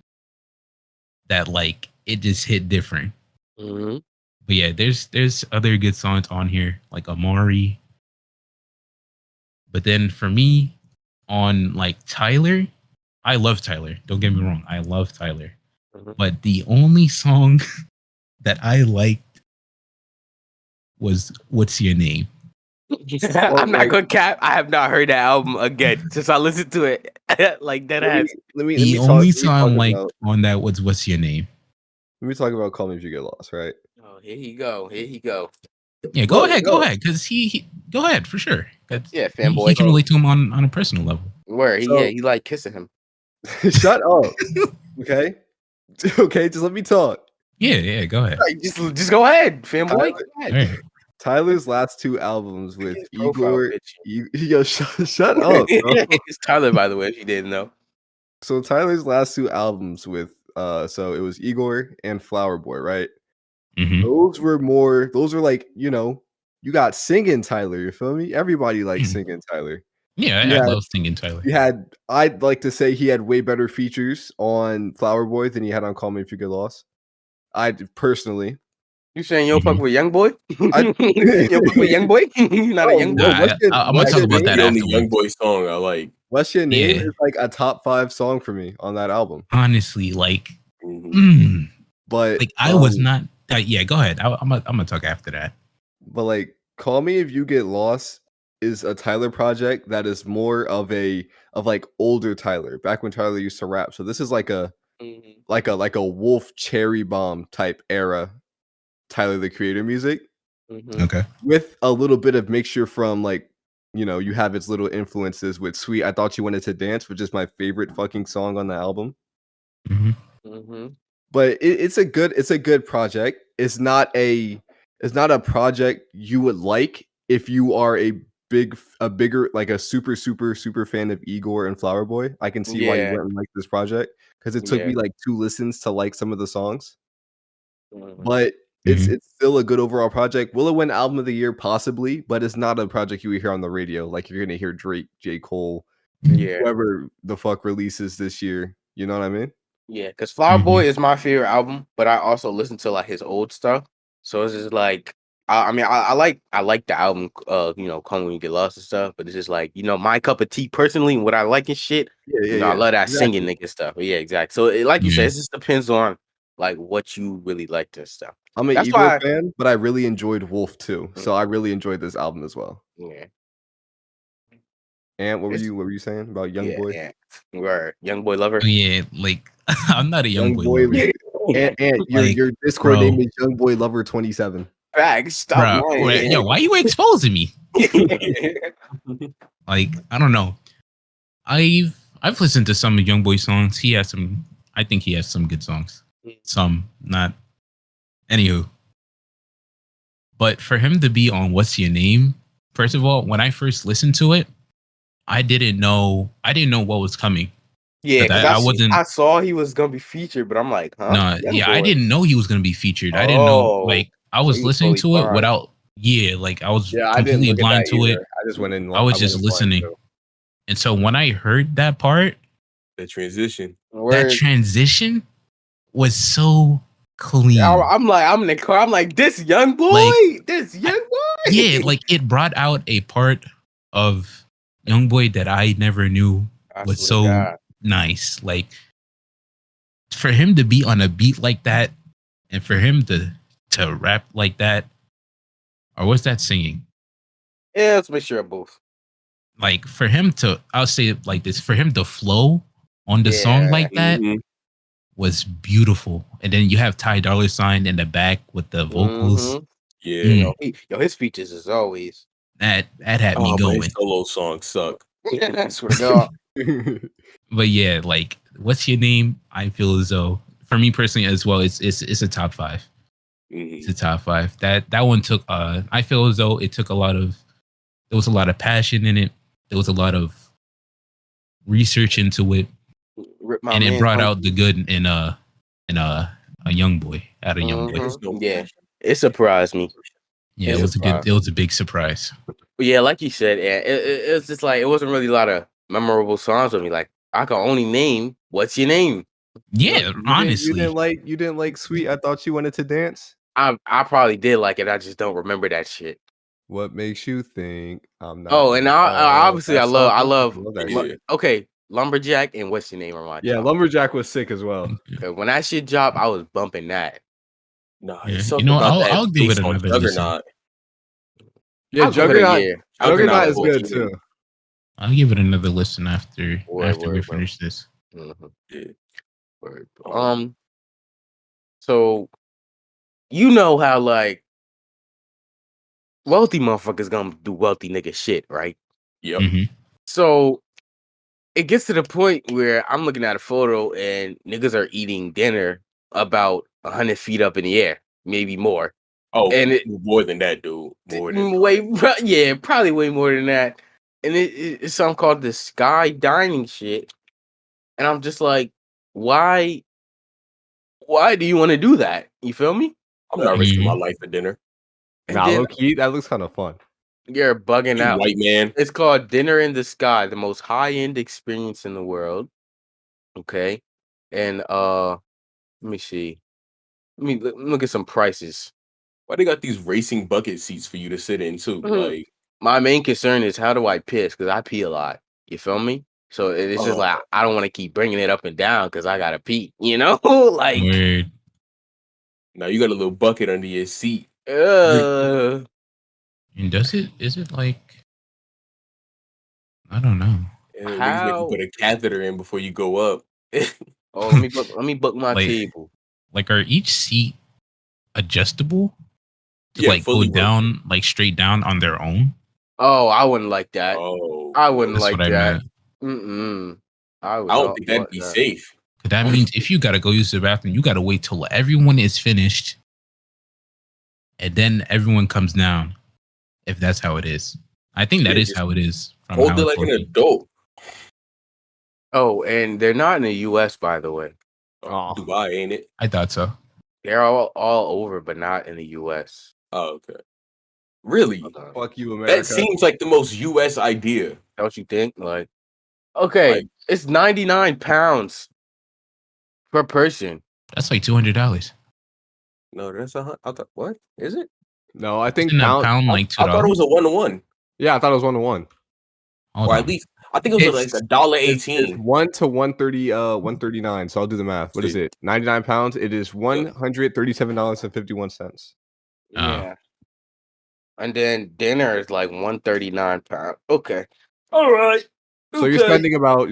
S1: that like it just hit different. But yeah, there's other good songs on here like Amari. But then for me, on like Tyler, I love Tyler. Don't get me wrong, I love Tyler. But the only song that I liked was What's Your Name?
S3: I'm not gonna cap. I have not heard that album again since I listened to it. Like that has
S1: the only song like on that was What's Your Name?
S4: Let me talk about Call Me If You Get Lost, right?
S3: Oh, here he go.
S1: Yeah, go ahead, because he go ahead for sure.
S3: Yeah, fanboy.
S1: He can relate to him on a personal level.
S3: Where he like kissing him.
S4: Shut up. Okay. Okay, just let me talk.
S1: Yeah, go ahead.
S3: Like, just go ahead, fanboy.
S1: Right.
S4: Tyler's last two albums with Igor. Yo, shut up, bro.
S3: It's Tyler, by the way, if you didn't know.
S4: So Tyler's last two albums with so it was Igor and Flower Boy, right? Those were like, you know, you got singing Tyler, you feel me? Everybody likes singing Tyler.
S1: Yeah, I love singing Tyler.
S4: I'd like to say he had way better features on Flower Boy than he had on Call Me If You Get Lost. I personally.
S3: You saying you don't fuck with Young Boy? You don't fuck with Young Boy? You're not a Young Boy?
S1: I'm going to talk about that
S2: the
S1: afterwards.
S2: only Young Boy song I like.
S4: What's Your Name is like a top 5 song for me on that album.
S1: Honestly, like,
S4: but
S1: like I was not. Yeah, go ahead. I'm gonna talk after that.
S4: But like, Call Me If You Get Lost is a Tyler project that is more of like older Tyler, back when Tyler used to rap. So this is like a Wolf Cherry Bomb type era Tyler the Creator music.
S1: Okay.
S4: With a little bit of mixture from like, you know, you have its little influences with Sweet I Thought You Wanted to Dance, which is my favorite fucking song on the album. But it's a good project. It's not a project you would like if you are a bigger like a super fan of Igor and Flower Boy. I can see why you wouldn't like this project because it took me like 2 listens to like some of the songs. But it's still a good overall project. Will it win album of the year? Possibly, but it's not a project you would hear on the radio. Like you're gonna hear Drake, J. Cole,
S3: Yeah,
S4: whoever the fuck releases this year. You know what I mean?
S3: yeah. Because Flower Boy is my favorite album, but I also listen to like his old stuff. So it's just like, I mean, I like the album, Come When You Get Lost and stuff. But it's just like, my cup of tea personally, and what I like and shit.
S4: Yeah.
S3: I love that singing
S4: Exactly.
S3: nigga stuff. But yeah, exactly. So like you said,
S1: Yeah.
S3: it just depends on like what you really like to stuff.
S4: I'm an
S3: That's
S4: Igor
S3: why.
S4: fan, but I really enjoyed Wolf too. So I really enjoyed this album as well.
S3: Yeah.
S4: And what
S3: It's,
S4: were you saying about Young Boy?
S3: yeah. We're Young Boy Lover.
S1: Oh, yeah, like I'm not a young boy
S4: Boy,
S1: lover.
S4: and
S1: Like,
S4: your Discord name
S1: bro.
S4: is Young Boy Lover 27.
S3: Facts. Stop
S1: Bro,
S3: lying.
S1: yo, why you exposing me? Like, I don't know. I've listened to some of Young Boy songs. He has some. I think he has some good songs. Some not. Anywho, but for him to be on "What's Your Name," first of all, when I first listened to it, I didn't know what was coming.
S3: Yeah,
S1: But
S3: because I saw he was gonna be featured, but I'm like, huh?
S1: No,
S3: Young
S1: yeah, I
S3: Boy?
S1: didn't know he was gonna be featured. I didn't know.
S3: Oh,
S1: Like, I
S3: so
S1: was
S3: you was
S1: listening
S3: totally
S1: to it
S3: blind.
S1: without. Yeah, like I was
S4: Yeah, I didn't
S1: completely
S4: look at
S1: blind
S4: that
S1: to
S4: either.
S1: it.
S4: I just went in.
S1: I was just
S4: went blind,
S1: listening.
S4: too.
S1: And so when I heard that part,
S2: The transition.
S1: that transition was so clean.
S3: I'm in the car. I'm like, this Young Boy,
S1: Like,
S3: this Young Boy.
S1: Yeah, like it brought out a part of Young Boy that I never knew was so nice. Like, for him to be on a beat like that, and for him to rap like that, or what's that singing?
S3: Yeah, let's make sure of both.
S1: Like, for him to, I'll say it like this: for him to flow on the song like that was beautiful. And then you have Ty Dolla $ign in the back with the vocals.
S2: Yeah,
S3: his features is always
S1: that had me going.
S2: His solo songs suck.
S3: I swear to God.
S1: But yeah, like, What's Your Name? I feel as though, for me personally as well, it's a top 5. It's a top 5. That one took. I feel as though it took a lot of. There was a lot of passion in it. There was a lot of research into it, and it brought out the good in a young boy. Out of Young Boy.
S3: Yeah, it surprised me.
S1: Yeah, it was a big surprise.
S3: But yeah, like you said, yeah, it was just like it wasn't really a lot of memorable songs with me. Like I can only name "What's Your Name."
S1: Yeah, honestly,
S4: you didn't like Sweet. I thought you wanted to dance.
S3: I probably did like it. I just don't remember that shit.
S4: What makes you think I'm not?
S3: Oh, and obviously I love
S4: that shit.
S3: Okay, Lumberjack and What's Your Name on my
S4: top. Lumberjack was sick as well.
S3: When that shit dropped, I was bumping that.
S2: Nah,
S1: I'll give it another listen.
S4: Yeah, Juggernaut is good too.
S1: I'll give it another listen after we finish this.
S3: So you know how like wealthy motherfuckers gonna do wealthy nigga shit, right?
S2: Yep.
S1: Mm-hmm.
S3: So it gets to the point where I'm looking at a photo and niggas are eating dinner about 100 feet up in the air, maybe more.
S2: Oh, and more than that, dude.
S3: Probably way more than that. And it's something called the sky dining shit. And I'm just like, why do you want to do that? You feel me?
S2: I'm not risking my life for dinner.
S4: Nah, low key, that looks kind of fun.
S3: You're bugging out,
S2: white man.
S3: It's called Dinner in the Sky, the most high-end experience in the world. Okay. And let me see. Let me look at some prices.
S2: Why they got these racing bucket seats for you to sit in too? Like,
S3: my main concern is how do I piss? Because I pee a lot. You feel me? So it's just like I don't want to keep bringing it up and down because I gotta pee. You know, like.
S1: Weird.
S2: Now you got a little bucket under your seat.
S1: And is it like, I don't know.
S2: How you put a catheter in before you go up?
S3: Let me book my table.
S1: Like, are each seat adjustable to like go down, like straight down on their own?
S3: Oh, I wouldn't like that. I wouldn't
S1: That's
S3: like
S1: what
S3: that.
S1: I meant.
S3: I
S2: don't think that'd be safe.
S1: That means if you gotta go use the bathroom, you gotta wait till everyone is finished, and then everyone comes down. If that's how it is, I think that is how it is.
S2: Hold it like an adult.
S3: Oh, and they're not in the U.S. by the way.
S2: Dubai, ain't it?
S1: I thought so.
S3: They're all over, but not in the U.S.
S2: Oh, okay. Really?
S4: Fuck you, America.
S2: That seems like the most U.S. idea.
S3: Don't you think? Like, Okay,
S2: Like-
S3: it's 99 pounds per person.
S1: That's like $200.
S2: No, that's I thought what is it?
S4: No, I think
S1: Isn't a
S4: pound.
S1: pound like
S2: I thought it
S1: $2?
S2: was a 1-to-1,
S4: Yeah, I thought it was 1-to-1.
S1: Hold
S2: or at
S1: on.
S2: least I think it was like
S4: It's
S2: $1.18.
S4: 1 to 130, 139. So I'll do the math. What is it? 99 pounds. It is $137.51.
S1: Oh.
S3: Yeah. And then dinner is like 139 pounds. Okay. All right.
S4: So you're spending about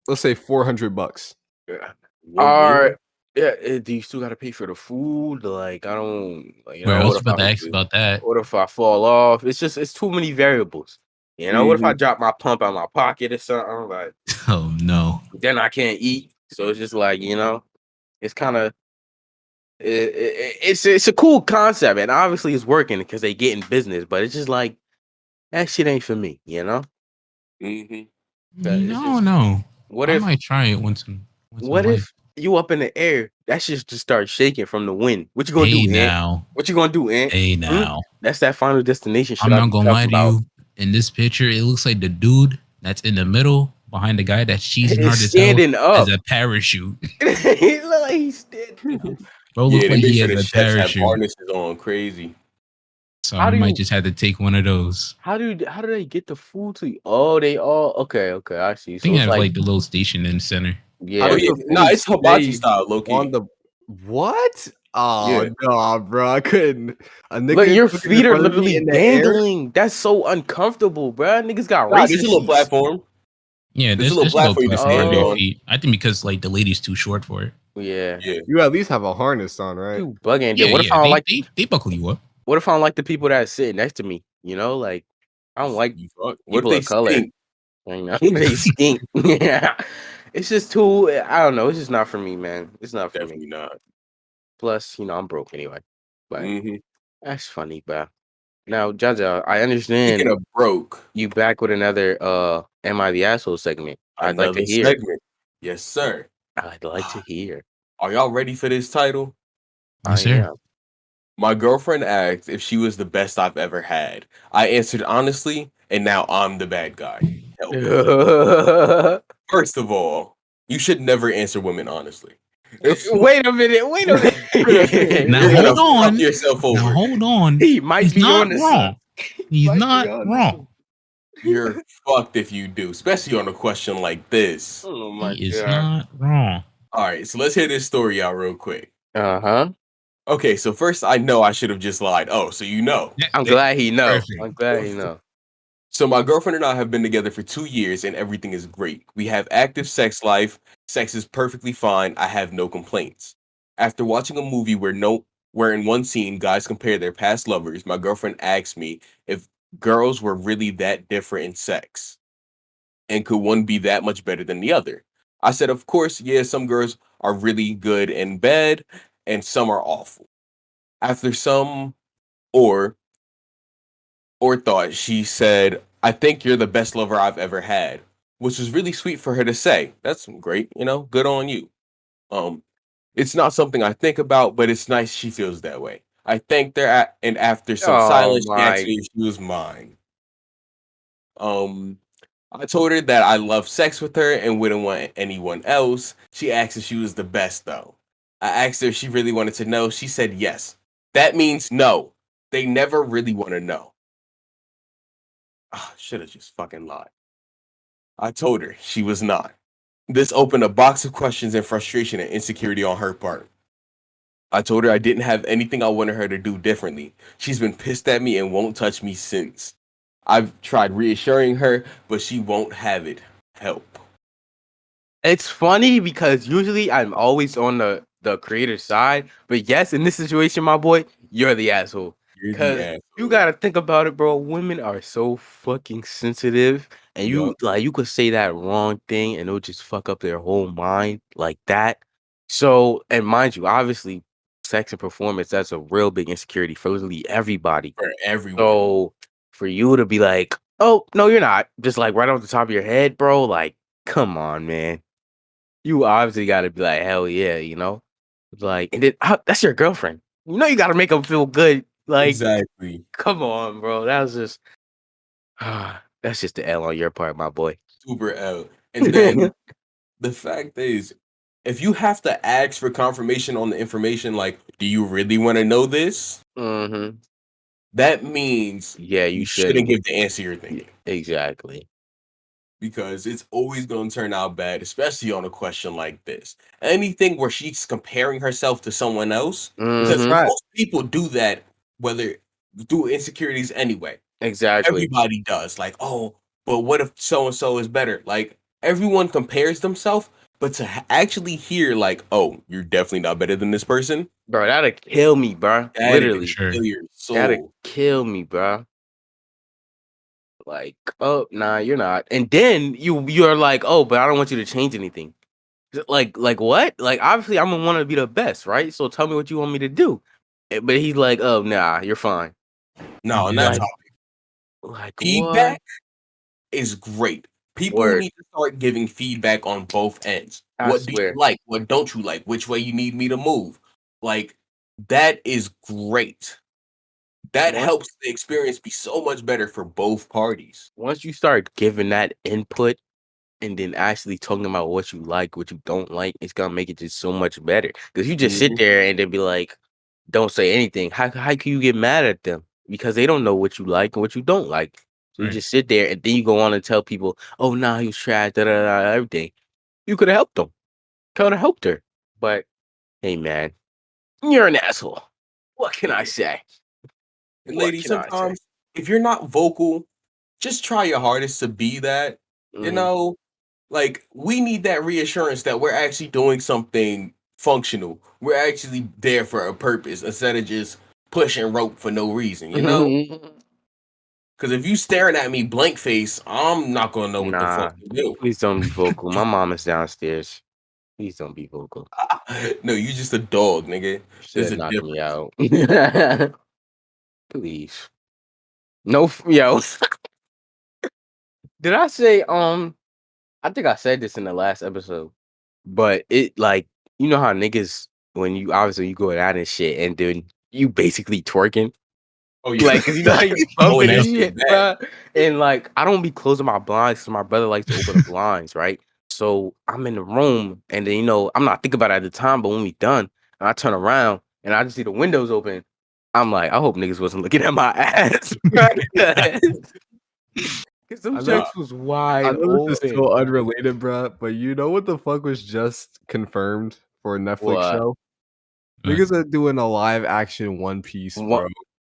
S4: let's say $400.
S3: Yeah.
S2: One
S3: All
S2: meal?
S3: right. Yeah. Do you still got to pay for the food? Like, I don't, like, you
S1: Where
S3: know,
S1: else
S3: what
S1: you
S3: if
S1: about to
S3: I,
S1: ask about that?
S3: what if I fall off? It's too many variables. You know, what if I drop my pump out my pocket or something? Like,
S1: Oh no.
S3: then I can't eat. So it's just like, you know, it's kind of, it's a cool concept, and obviously it's working because they get in business. But it's just like that shit ain't for me, you know.
S2: Mm-hmm.
S3: That is
S1: No,
S3: just-
S1: no.
S3: What
S1: I
S3: if
S1: might try it once in
S3: what
S1: life.
S3: if you up in the air? That shit just start shaking from the wind. What you gonna
S1: Hey
S3: do, Ant?
S1: now.
S3: What you gonna do, Ant?
S1: Hey now.
S3: That's that Final Destination shit
S1: I'm
S3: I
S1: not
S3: be
S1: gonna lie
S3: talking
S1: to
S3: about.
S1: you. In this picture, it looks like the dude that's in the middle behind the guy that's cheesing hard
S3: He's
S1: as hell
S3: standing
S1: has
S3: up.
S1: a parachute.
S3: He look like he's standing up.
S1: Bro,
S2: Yeah,
S1: look
S2: they
S1: like
S2: make
S1: he
S2: sure
S1: has
S2: the
S1: a
S2: chefs have
S1: parachute.
S2: harnesses on. Crazy.
S1: So
S3: How
S1: I
S3: do
S1: might
S3: you-
S1: just have to take one of those.
S3: How do they get the food to you? Oh, they all okay. I see.
S1: I
S3: So
S1: think I
S3: it's
S1: have
S3: like,
S1: like the little station in the center.
S3: yeah,
S2: Oh yeah, no, it's hibachi
S4: stay
S2: style, low key.
S4: On the what? Oh
S2: Yeah.
S4: no, bro! I couldn't. A nigga
S3: look, your
S4: cooking in
S3: feet are
S4: front of me
S3: literally
S4: in the air?
S3: dangling. That's so uncomfortable, bro. Niggas got
S2: Nah,
S3: racing
S2: there's a little
S3: seats.
S2: platform.
S1: Yeah,
S2: There's a
S1: there's
S2: little
S1: a little
S2: platform you can
S1: platform
S2: stand
S1: under your
S3: Oh.
S2: on.
S1: feet. I think because like the lady's too short for it.
S3: Yeah.
S2: Yeah.
S4: You at least have a harness on, right?
S3: You bugging.
S1: Yeah,
S3: Then what if I don't like?
S1: they buckle you up.
S3: What if I don't like the people that sit next to me? You know, like I don't like
S2: You fuck. What if
S3: people
S2: they
S3: of color.
S2: stink?
S3: You know, they stink. Yeah, it's just too. I don't know. It's just not for me, man. It's not for me.
S2: Definitely not.
S3: Plus, you know, I'm broke anyway. But
S2: Mm-hmm.
S3: that's funny, bro. Now, Jaja, I understand
S2: Speaking of broke,
S3: you back with another Am I the Asshole segment. I'd like to
S2: another
S3: hear.
S2: segment. Yes, sir.
S3: I'd like to hear.
S2: Are y'all ready for this title?
S1: Yes,
S3: I
S1: sir.
S3: am.
S2: My girlfriend asked if she was the best I've ever had. I answered honestly, and now I'm the bad guy. Help. First of all, you should never answer women honestly.
S3: Wait a minute. Wait a minute.
S1: Now
S2: You're gonna
S1: hold on.
S2: fuck yourself over.
S1: Now hold on.
S3: He might
S1: He's
S3: be
S1: not
S3: on the
S1: wrong. He's
S3: Might be
S1: not
S3: on
S1: wrong.
S2: You're fucked if you do, especially on a question like this.
S3: Oh my
S1: He is
S3: god.
S1: not wrong.
S2: All right, so let's hear this story out real quick.
S3: Uh-huh.
S2: Okay, so first I know I should have just lied. Oh, so you know.
S3: I'm glad he knows.
S1: Perfect.
S3: I'm glad he knows.
S2: So my girlfriend and I have been together for 2 years and everything is great. We have active sex life. Sex is perfectly fine. I have no complaints. After watching a movie where in one scene guys compare their past lovers, my girlfriend asked me if girls were really that different in sex. And could one be that much better than the other? I said, of course, yeah, some girls are really good in bed and some are awful. After some or thought, she said, I think you're the best lover I've ever had, which was really sweet for her to say. That's great, good on you. It's not something I think about, but it's nice she feels that way. I thanked her, and after some
S3: Oh
S2: silence, she
S3: my.
S2: asked me if she was mine. I told her that I love sex with her and wouldn't want anyone else. She asked if she was the best, though. I asked her if she really wanted to know. She said yes. That means no. They never really want to know. Should have just fucking lied. I told her she was not. This opened a box of questions and frustration and insecurity on her part. I told her I didn't have anything I wanted her to do differently. She's been pissed at me and won't touch me since. I've tried reassuring her, but she won't have it. Help.
S3: It's funny because usually I'm always on the creator's side. But yes, in this situation, my boy, you're the asshole.
S2: You're the
S3: Because
S2: asshole.
S3: you gotta think about it, bro. Women are so fucking sensitive. And you could say that wrong thing and it'll just fuck up their whole mind like that. So, and mind you, obviously, sex and performance, that's a real big insecurity for literally everybody.
S2: For everyone.
S3: So for you to be like, oh, no, you're not, just like right off the top of your head, bro, like, come on, man. You obviously gotta be like, hell yeah, Like, and then that's your girlfriend. You gotta make them feel good. Like,
S2: exactly.
S3: come on, bro. That was just that's just the L on your part, my boy.
S2: super L. And then the fact is, if you have to ask for confirmation on the information, like, do you really want to know this?
S3: Mm-hmm.
S2: That means
S3: Yeah, you
S2: shouldn't
S3: shouldn't.
S2: give the answer you're thinking.
S3: Exactly.
S2: Because it's always going to turn out bad, especially on a question like this. Anything where she's comparing herself to someone else, because
S3: Mhm.
S2: most people do that, whether through insecurities anyway.
S3: Exactly.
S2: Everybody does. Like, oh, but what if so and so is better? Like, everyone compares themselves, but to actually hear, like, oh, you're definitely not better than this person,
S3: Bro, that'd kill me, bro.
S2: that
S3: Literally.
S1: Sure.
S2: kill your
S3: That'd
S2: soul.
S3: kill me, bro. Like, oh, nah, you're not. And then you're like, oh, but I don't want you to change anything. Like what? Like, obviously, I'm gonna want to be the best, right? So tell me what you want me to do. But he's like, oh, nah, you're fine.
S2: No, and that's
S1: Yeah.
S3: Like
S2: feedback
S3: what?
S2: is great. People
S3: Word.
S2: need to start giving feedback on both ends.
S3: I
S2: What do
S3: swear.
S2: you like? What don't you like? Which way you need me to move? Like, that is great. That
S3: Once-
S2: helps the experience be so much better for both parties.
S3: Once you start giving that input and then actually talking about what you like, what you don't like, it's gonna make it just so much better. Because you just sit there and then be like, don't say anything. How can you get mad at them? Because they don't know what you like and what you don't like. So you
S1: Right.
S3: just sit there and then you go on and tell people, oh nah, he was trash, everything. You could have helped them. Could have helped her. But hey man, you're an asshole. What can I say?
S2: And
S3: What
S2: ladies,
S3: can I say?
S2: sometimes if you're not vocal, just try your hardest to be that. You
S3: Mhm.
S2: know, like, we need that reassurance that we're actually doing something functional. We're actually there for a purpose instead of just pushing rope for no reason, you know? Because if you staring at me blank face, I'm not gonna know what the
S3: Nah,
S2: fuck to do.
S3: please don't be vocal. My mom is downstairs. Please don't be vocal.
S2: No, you just a dog, nigga. There's
S3: Should
S2: a
S3: knock
S2: difference.
S3: me out. Please. No, yo. Did I say I think I said this in the last episode, but it like you know how niggas when you obviously you go out and shit and then you basically twerking
S2: Oh yeah,
S3: like cause you know how you
S2: oh,
S3: bumping
S2: that
S3: and
S2: shit
S3: shit,
S2: bad.
S3: bro. And like I don't be closing my blinds because my brother likes to open the blinds, right? So I'm in the room and then I'm not thinking about it at the time, but when we done, and I turn around and I just see the windows open. I'm like, I hope niggas wasn't looking at my ass. Cause them
S5: I know-
S3: checks was
S5: I
S3: wide
S5: know this is
S3: open.
S5: so unrelated, bro, but you know what the fuck was just confirmed for a Netflix
S3: What?
S5: show?
S1: What?
S5: Niggas are doing a live action One Piece, bro.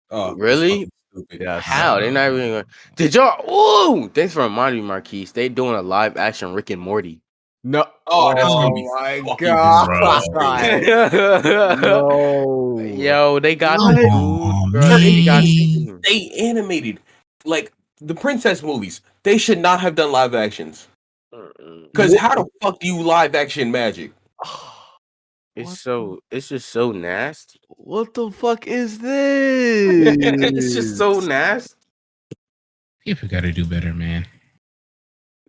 S2: Oh, that's
S3: Really?
S2: fucking stupid.
S5: Yes.
S3: How? They're not even gonna... Did y'all? Ooh! Thanks for reminding me, Marques. They doing a live action Rick and Morty.
S5: No.
S2: Oh, that's gonna
S5: Oh
S2: be
S5: my
S2: fucking
S5: god.
S2: frustrating.
S5: No.
S3: Yo, they got
S2: What?
S3: the dude,
S1: Aw,
S3: bro. They got
S1: man.
S2: They animated like the princess movies. They should not have done live actions. Because how the fuck do you live action magic?
S3: It's just so nasty.
S5: What the fuck is this?
S3: It's just so nasty.
S1: People got to do better, man.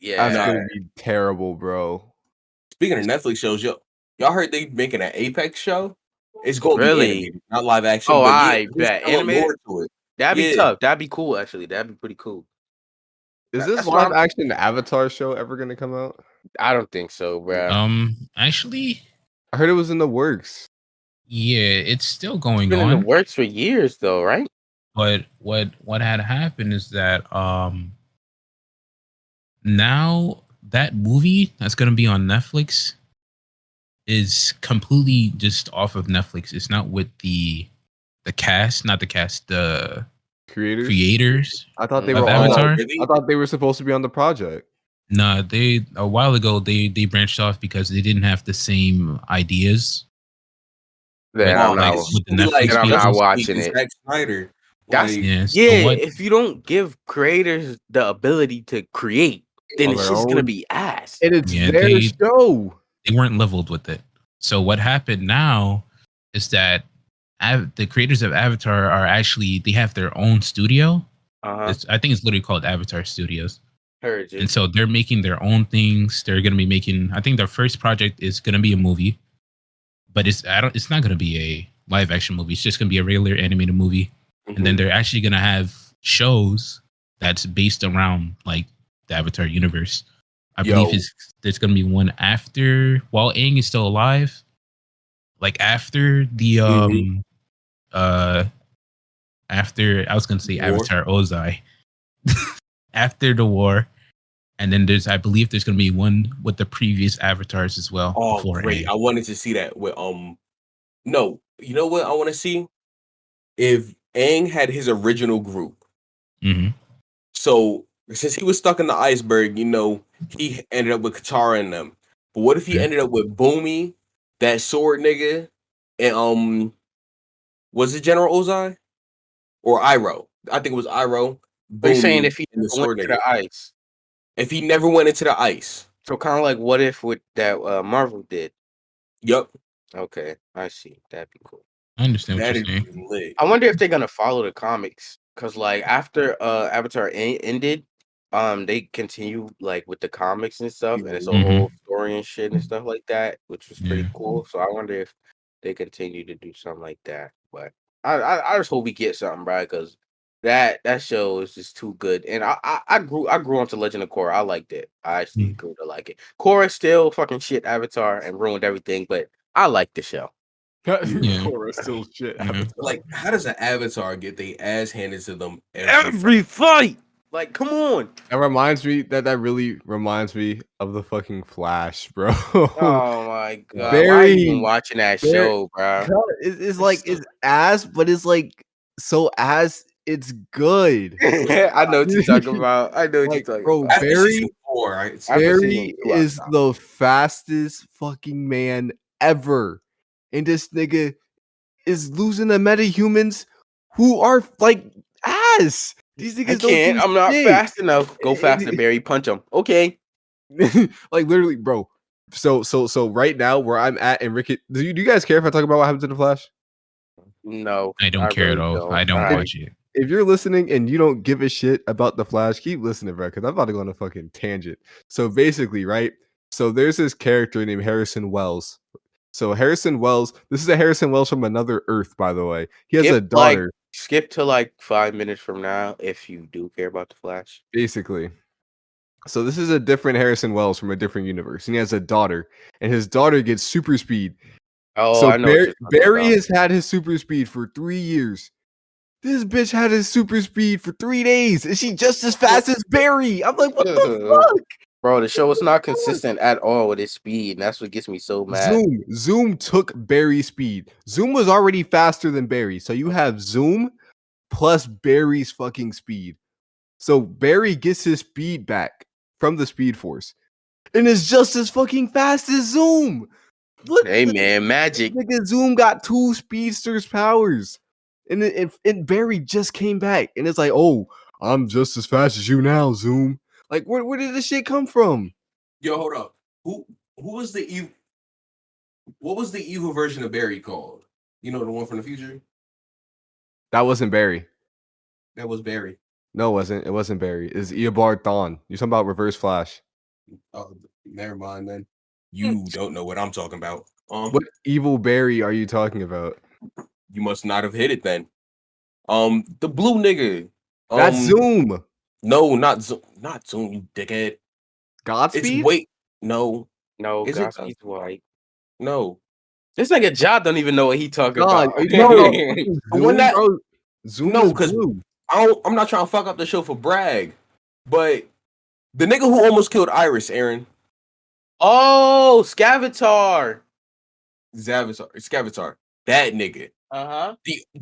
S3: Yeah.
S5: That's
S2: Nah.
S5: gonna be terrible, bro.
S2: Speaking of Netflix shows, y'all heard they making an Apex show? It's gonna be
S3: Really?
S2: animated, not live action.
S3: Oh,
S2: but
S3: I
S2: there's
S3: bet.
S2: still a
S3: Animated?
S2: lore to it.
S3: That'd be
S2: Yeah.
S3: tough. That'd be cool, actually. That'd be pretty cool.
S5: Is this
S3: That's what
S5: live action Avatar show ever gonna come out?
S3: I don't think so, bro.
S1: Actually,
S5: I heard it was in the works.
S1: yeah, it's still going
S3: Been in the
S1: on.
S3: works for years, though, right?
S1: But what had happened is that now that movie that's gonna be on Netflix is completely just off of Netflix. It's not with the cast, not the cast, the creators.
S5: I thought they
S1: Of
S5: were
S1: Avatar?
S5: I thought they were supposed to be on the project.
S1: No, they a while ago they branched off because they didn't have the same ideas.
S3: Then
S1: Well,
S3: I'm
S1: like,
S3: not.
S1: with the Netflix
S3: I'm not
S1: people.
S3: watching it.
S2: Zack Snyder.
S3: That's-
S2: Like,
S1: Yeah. So
S3: Yeah,
S1: what?
S3: if you don't give creators the ability to create, then
S5: On
S3: it's
S5: their
S3: just gonna
S5: own.
S3: be ass.
S5: And it's
S1: Yeah,
S5: their show.
S1: they weren't leveled with it. So what happened now is that the creators of Avatar are actually they have their own studio. I think it's literally called Avatar Studios.
S3: Heard you.
S1: And so they're making their own things. They're going to be making. I think their first project is going to be a movie, but it's not going to be a live action movie. It's just going to be a regular animated movie. And then they're actually going to have shows that's based around like the Avatar universe. I believe there's gonna be one after while Aang is still alive, like after the after I was gonna say
S2: War?
S1: Avatar Ozai, after the war, and then I believe there's gonna be one with the previous avatars as well.
S2: Oh,
S1: before
S2: great!
S1: Aang.
S2: I wanted to see that with No, you know what I want to see? If Aang had his original group.
S1: Mhm.
S2: So since he was stuck in the iceberg, he ended up with Katara and them. But what if he
S1: Yeah.
S2: ended up with Boomy, that sword nigga, and was it General Ozai or Iroh? I think it was Iroh.
S3: They saying
S2: Boomy
S3: if he
S2: and the
S3: never went
S2: sword
S3: to
S2: nigga.
S3: the ice.
S2: If he never went into the ice.
S3: So kind of like what if with that Marvel did.
S2: Yup.
S3: Okay, I see. That'd be cool.
S1: I understand what you're
S2: That'd
S1: saying.
S2: be lit.
S3: I wonder if they're gonna follow the comics because like after Avatar ended, they continue like with the comics and stuff, and it's a whole story and shit and stuff like that, which was pretty
S1: Yeah.
S3: cool. So I wonder if they continue to do something like that. But I just hope we get something, right? Because that show is just too good. And I grew onto Legend of Korra. I liked it. I actually grew to like it. Korra still fucking shit Avatar and ruined everything, but I like the show.
S1: Yeah.
S5: Korra still shit.
S1: Yeah.
S5: Avatar.
S2: Like, how does an Avatar get their ass handed to them
S3: Every fight. Like, come on.
S4: That reminds me that really reminds me of the fucking Flash, bro.
S3: Oh my god. Why are
S4: Very-
S3: you even watching that
S4: very-
S3: show, bro?
S4: God, it's like it's ass, but it's like so ass. It's good.
S3: I know what you're talking about. I know what
S4: Like,
S3: you're talking
S4: bro,
S3: about.
S2: After
S4: Barry-
S2: season 4, right?
S3: After season
S4: Barry
S3: 2, I
S4: is
S3: stopped.
S4: the fastest fucking man ever, and this nigga is losing to metahumans who are like ass. These
S3: I
S4: niggas don't
S3: can't.
S4: do
S3: I'm not
S4: shit.
S3: fast enough. Go faster, Barry. Punch him. Okay.
S4: Like literally, bro. So right now where I'm at and Ricky, do you guys care if I talk about what happens in the Flash?
S3: No.
S1: I don't care at all. I don't watch it.
S4: If you're listening and you don't give a shit about the Flash, keep listening, bro, because I'm about to go on a fucking tangent. So basically, right? So there's this character named Harrison Wells. So Harrison Wells, this is a Harrison Wells from another Earth, by the way. He has a daughter.
S3: Skip to like 5 minutes from now if you do care about the Flash.
S4: Basically. So this is a different Harrison Wells from a different universe. And he has a daughter. And his daughter gets super speed.
S3: Oh,
S4: So
S3: I know. what you're talking
S4: Barry
S3: about.
S4: has had his super speed for 3 years. This bitch had his super speed for 3 days. And she just as fast as Barry. I'm like, what the fuck?
S3: Bro, the show is not consistent at all with its speed, and that's what gets me so mad.
S4: Zoom took Barry's speed. Zoom was already faster than Barry. So you have Zoom plus Barry's fucking speed. So Barry gets his speed back from the Speed Force. And is just as fucking fast as Zoom. Look,
S3: Hey man, magic.
S4: nigga, Zoom got 2 speedsters powers. And Barry just came back. And it's like, oh, I'm just as fast as you now, Zoom. Like, where did this shit come from?
S2: Yo, hold up. Who was the evil? What was the evil version of Barry called? You know, the one from the future.
S4: That wasn't Barry.
S2: That was Barry.
S4: No, it wasn't. It wasn't Barry. It's Eobard Thawne. You're talking about Reverse Flash.
S2: Oh, never mind then. You don't know what I'm talking about.
S4: What evil Barry are you talking about?
S2: You must not have hit it then. The blue nigga.
S4: That's Zoom.
S2: No, not Zoom. Not Zoom, you dickhead.
S4: Godspeed?
S2: No.
S3: No,
S2: Is it
S3: Godspeed's white.
S2: No.
S3: This nigga Job don't even know what he talking
S4: God,
S3: about.
S4: are you talking about
S2: When
S4: Zoom,
S2: that-
S4: bro? Zoom
S2: No,
S4: is
S2: 'cause-
S4: blue.
S2: I'm not trying to fuck up the show for brag, but the nigga who almost killed Iris, Aaron.
S3: Oh, Scavatar.
S2: Scavatar. That nigga.
S3: Uh-huh.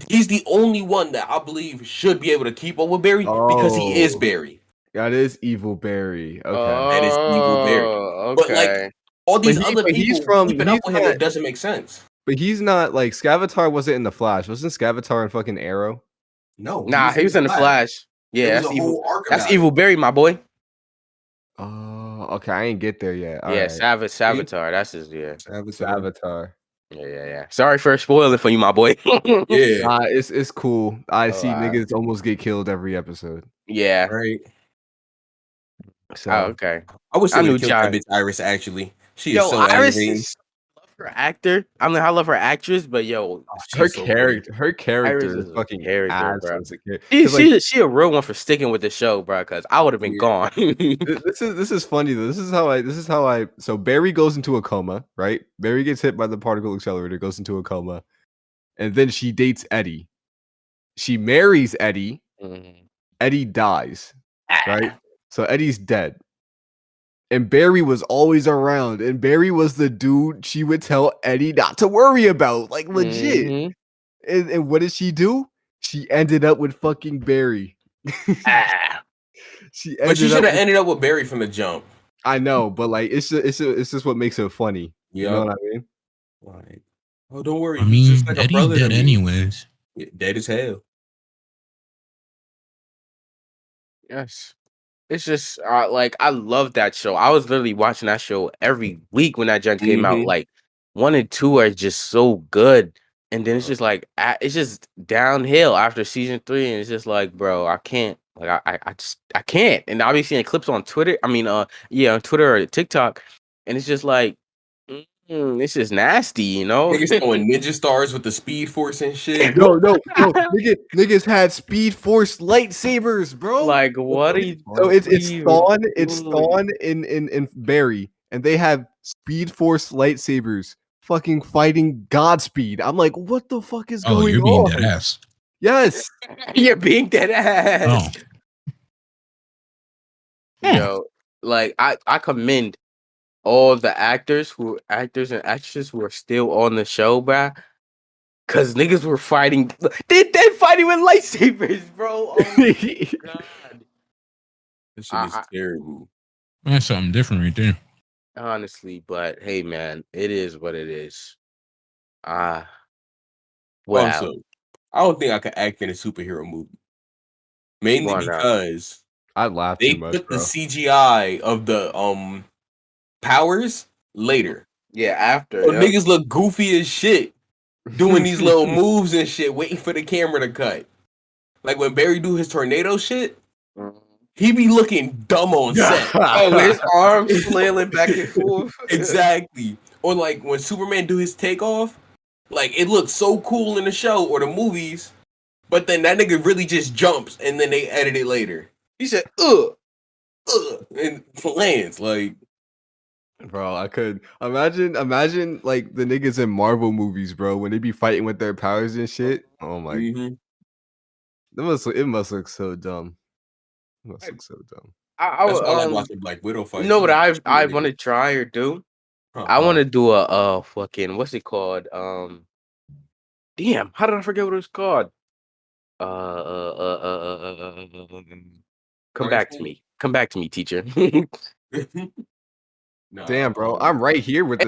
S2: He's the only one that I believe should be able to keep up with Barry because he is
S4: Oh.
S2: Barry.
S4: That is evil Barry. Okay.
S2: That is evil Barry.
S3: Okay.
S2: But, like, all these
S4: But
S2: other
S4: he's
S2: people keeping up with him,
S4: not-
S2: it doesn't make sense.
S4: But he's not like Scavatar wasn't in the Flash. Wasn't Scavatar in fucking Arrow?
S2: No.
S3: Nah, he was in the Flash. Yeah,
S2: There was
S3: that's
S2: a
S3: evil.
S2: whole arc
S3: That's
S2: about
S3: evil
S2: it.
S3: Barry, my boy.
S4: Oh, okay. I ain't get there yet. All
S3: yeah,
S4: right.
S3: Savitar. That's his. Yeah.
S4: Scavatar.
S3: Yeah. Sorry for spoiling for you, my boy.
S2: Yeah.
S4: It's cool. I see
S3: alright.
S4: niggas almost get killed every episode.
S3: Yeah.
S2: Right.
S4: So
S3: Oh, okay.
S2: I wish
S3: I
S2: they
S3: knew
S2: would kill that
S3: John.
S2: bitch Iris, actually. She is
S3: Yo,
S2: so
S3: Iris
S2: aggravating.
S3: is her actor. I mean, I love her actress, but yo,
S4: Her
S2: She's so pretty.
S4: character
S3: Iris
S4: is
S3: is a
S4: fucking
S3: character,
S4: ass
S3: bro.
S4: as a character.
S3: She a real one for sticking with the show, bro. Because I would have been
S2: Yeah.
S3: gone.
S4: This is funny though. This is how I so Barry goes into a coma, right? Barry gets hit by the particle accelerator, goes into a coma, and then she dates Eddie. She marries Eddie.
S3: Mhm.
S4: Eddie dies, right?
S3: Ah.
S4: So Eddie's dead. And Barry was always around, and Barry was the dude she would tell Eddie not to worry about, like legit.
S3: Mhm.
S4: And what did she do? She ended up with fucking Barry.
S3: Ah.
S4: She
S2: But she
S4: ended
S2: should
S4: up
S2: have
S4: with,
S2: ended up with Barry from the jump.
S4: I know, but like it's just what makes it funny. You know
S2: Yeah.
S4: what I mean?
S2: Like, oh, don't worry.
S1: I
S2: He's just
S1: mean,
S2: like a
S1: Eddie's
S2: brother to
S1: dead
S2: me.
S1: anyways.
S2: Yeah, dead as hell.
S3: Yes. It's just like I love that show. I was literally watching that show every week when that junk came out.
S2: Mhm.
S3: Like 1 and 2 are just so good, and then it's just like it's just downhill after season 3, and it's just like, bro, I can't. Like I can't. And I'll be seeing clips on Twitter. I mean, yeah, on Twitter or TikTok, and it's just like, it's just nasty, you know.
S2: Niggas throwing ninja stars with the speed force and shit.
S4: No, niggas had Speed Force lightsabers, bro.
S3: Like, what are you?
S4: So it's
S3: even
S4: It's
S3: doing?
S4: Thawne in Barry, and they have Speed Force lightsabers, fucking fighting Godspeed. I'm like, what the fuck is
S1: Oh,
S4: going
S1: you're being
S4: on?
S1: dead ass.
S4: Yes,
S3: You're being dead
S1: Oh,
S3: ass. Yo, like I commend all the actors and actresses who are still on the show, bruh. Cause niggas were fighting. They fighting with lightsabers, bro. Oh my god.
S2: This shit is
S3: I-
S2: terrible.
S1: that's something different right there.
S3: Honestly, but hey, man, it is what it is. Well,
S2: Also, I don't think I could act in a superhero movie. Mainly
S3: why not?
S2: because
S4: I laugh
S2: they
S4: too much,
S2: put the
S4: bro.
S2: CGI of the powers later.
S3: Yeah, after.
S2: So
S3: Yep.
S2: niggas look goofy as shit doing these little moves and shit, waiting for the camera to cut. Like when Barry do his tornado shit, he be looking dumb on set.
S3: Oh, his arms flailing back and forth.
S2: Exactly. Or like when Superman do his takeoff, like it looks so cool in the show or the movies, but then that nigga really just jumps and then they edit it later.
S3: He said,
S2: And lands like
S4: Bro, I could imagine like the niggas in Marvel movies, bro, when they be fighting with their powers and shit. Oh my,
S2: mhm.
S4: it must look so dumb. It must look so dumb.
S3: I
S2: That's
S3: would,
S2: why I like watching Black Widow fight.
S3: you know what I want to try or do? I want to do a fucking what's it called? Damn, how did I forget what it's called? Come back to me. Come back to me, teacher.
S4: Damn, bro, I'm right here with the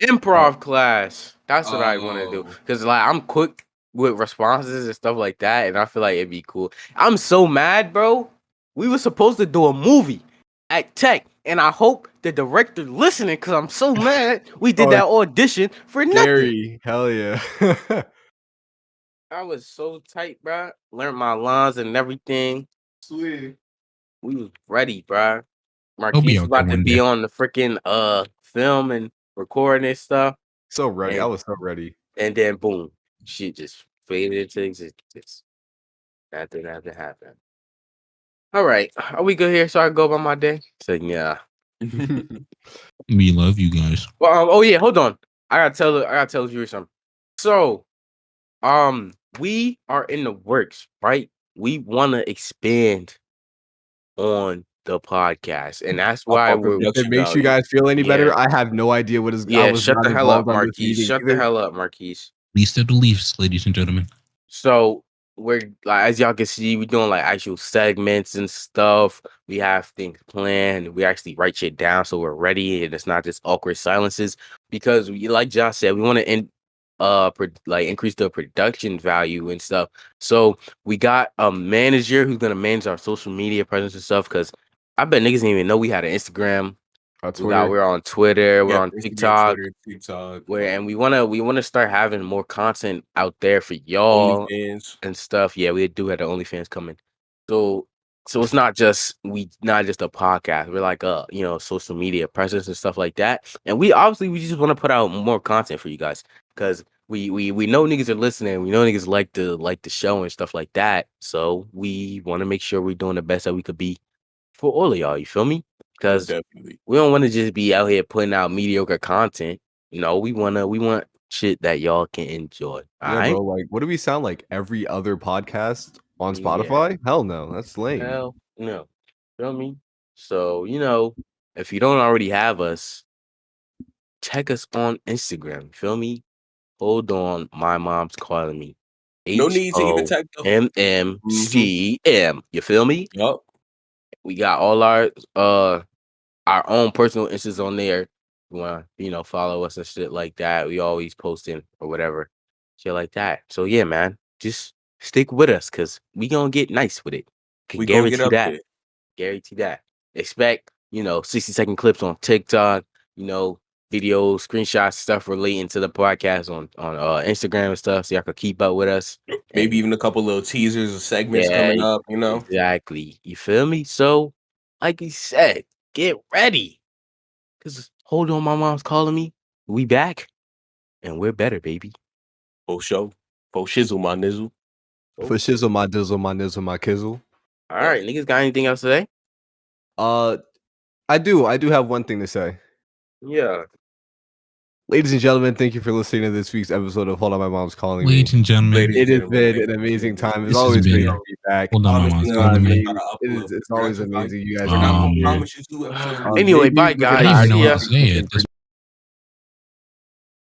S3: improv class. That's what I want to do.
S2: Oh.
S3: Cause like I'm quick with responses and stuff like that, and I feel like it'd be cool. I'm so mad, bro. We were supposed to do a movie at Tech, and I hope the director listening, cause I'm so mad. We did that audition for nothing.
S4: Gary, hell yeah.
S3: I was so tight, bro. Learned my lines and everything.
S2: Sweet.
S3: We was ready, bro.
S1: He'll be
S3: Marques
S1: out
S3: about
S1: there
S3: to
S1: one
S3: be
S1: day.
S3: on the freaking film and recording this stuff,
S4: So ready. I
S3: And-
S4: was so ready.
S3: and then boom, shit just faded into existence. That didn't have to happen. All right, are we good here? So I can go about my day. So yeah.
S1: We love you guys.
S3: Well, oh yeah, hold on. I gotta tell the viewers something. So, we are in the works, right? We want to expand on the podcast, and that's why
S2: our
S3: we're.
S2: production
S4: If it makes you
S2: value.
S4: guys feel any better,
S3: Yeah.
S4: I have no idea what is. I
S3: Yeah,
S4: was
S3: shut
S4: not
S3: the hell up,
S4: involved on this
S3: Marques.
S4: meeting
S3: Shut the
S4: either.
S3: hell up, Marques.
S1: Least of the Leafs, ladies and gentlemen.
S3: So we're like, as y'all can see, we're doing like actual segments and stuff. We have things planned. We actually write shit down so we're ready, and it's not just awkward silences. Because we, like Josh said, we want to increase the production value and stuff. So we got a manager who's gonna manage our social media presence and stuff. Because I bet niggas didn't even know we had an Instagram. We're on Twitter. We're on
S2: Instagram,
S3: TikTok.
S2: Twitter, TikTok.
S3: And we wanna start having more content out there for y'all
S2: OnlyFans.
S3: and stuff. Yeah, we do have the OnlyFans coming. So So it's not just a podcast. We're like social media presence and stuff like that. And we just want to put out more content for you guys because we know niggas are listening. We know niggas like the show and stuff like that. So we want to make sure we're doing the best that we could be for all of y'all. You feel me? Because we don't want to just be out here putting out mediocre content. We want shit that y'all can enjoy.
S4: Yeah, bro. Like, what do we sound like? Every other podcast on Spotify? Yeah. Hell no, that's lame.
S3: Hell no. Feel me? So, if you don't already have us, check us on Instagram. Feel me? Hold on, my mom's calling me.
S2: No need to even type
S3: HOMMCM. You feel me?
S2: Yup.
S3: We got all our own personal Instas on there. You wanna, follow us and shit like that. We always posting or whatever. Shit like that. So yeah, man. Just stick with us because we gonna get nice with it. Can guarantee that. There. Guarantee that. Expect, 60-second clips on TikTok, videos, screenshots, stuff relating to the podcast on Instagram and stuff, so y'all can keep up with us.
S2: Maybe even a couple little teasers or segments coming up,
S3: Exactly. You feel me? So, like you said, get ready. Cause hold on, my mom's calling me. We back, and we're better, baby.
S2: For show. For shizzle, my nizzle.
S4: For shizzle, my dizzle, my nizzle, my kizzle.
S3: All right, niggas got anything else to say?
S4: I do have one thing to say.
S3: Yeah.
S4: Ladies and gentlemen, thank you for listening to this week's episode of Hold On My Mom's Calling Me.
S1: Ladies and gentlemen,
S4: it has been an amazing time. It's always great to be back.
S1: Hold On My Mom's Calling Me.
S4: It's always amazing. You guys
S3: Anyway, bye guys.
S1: I don't even know what to say at this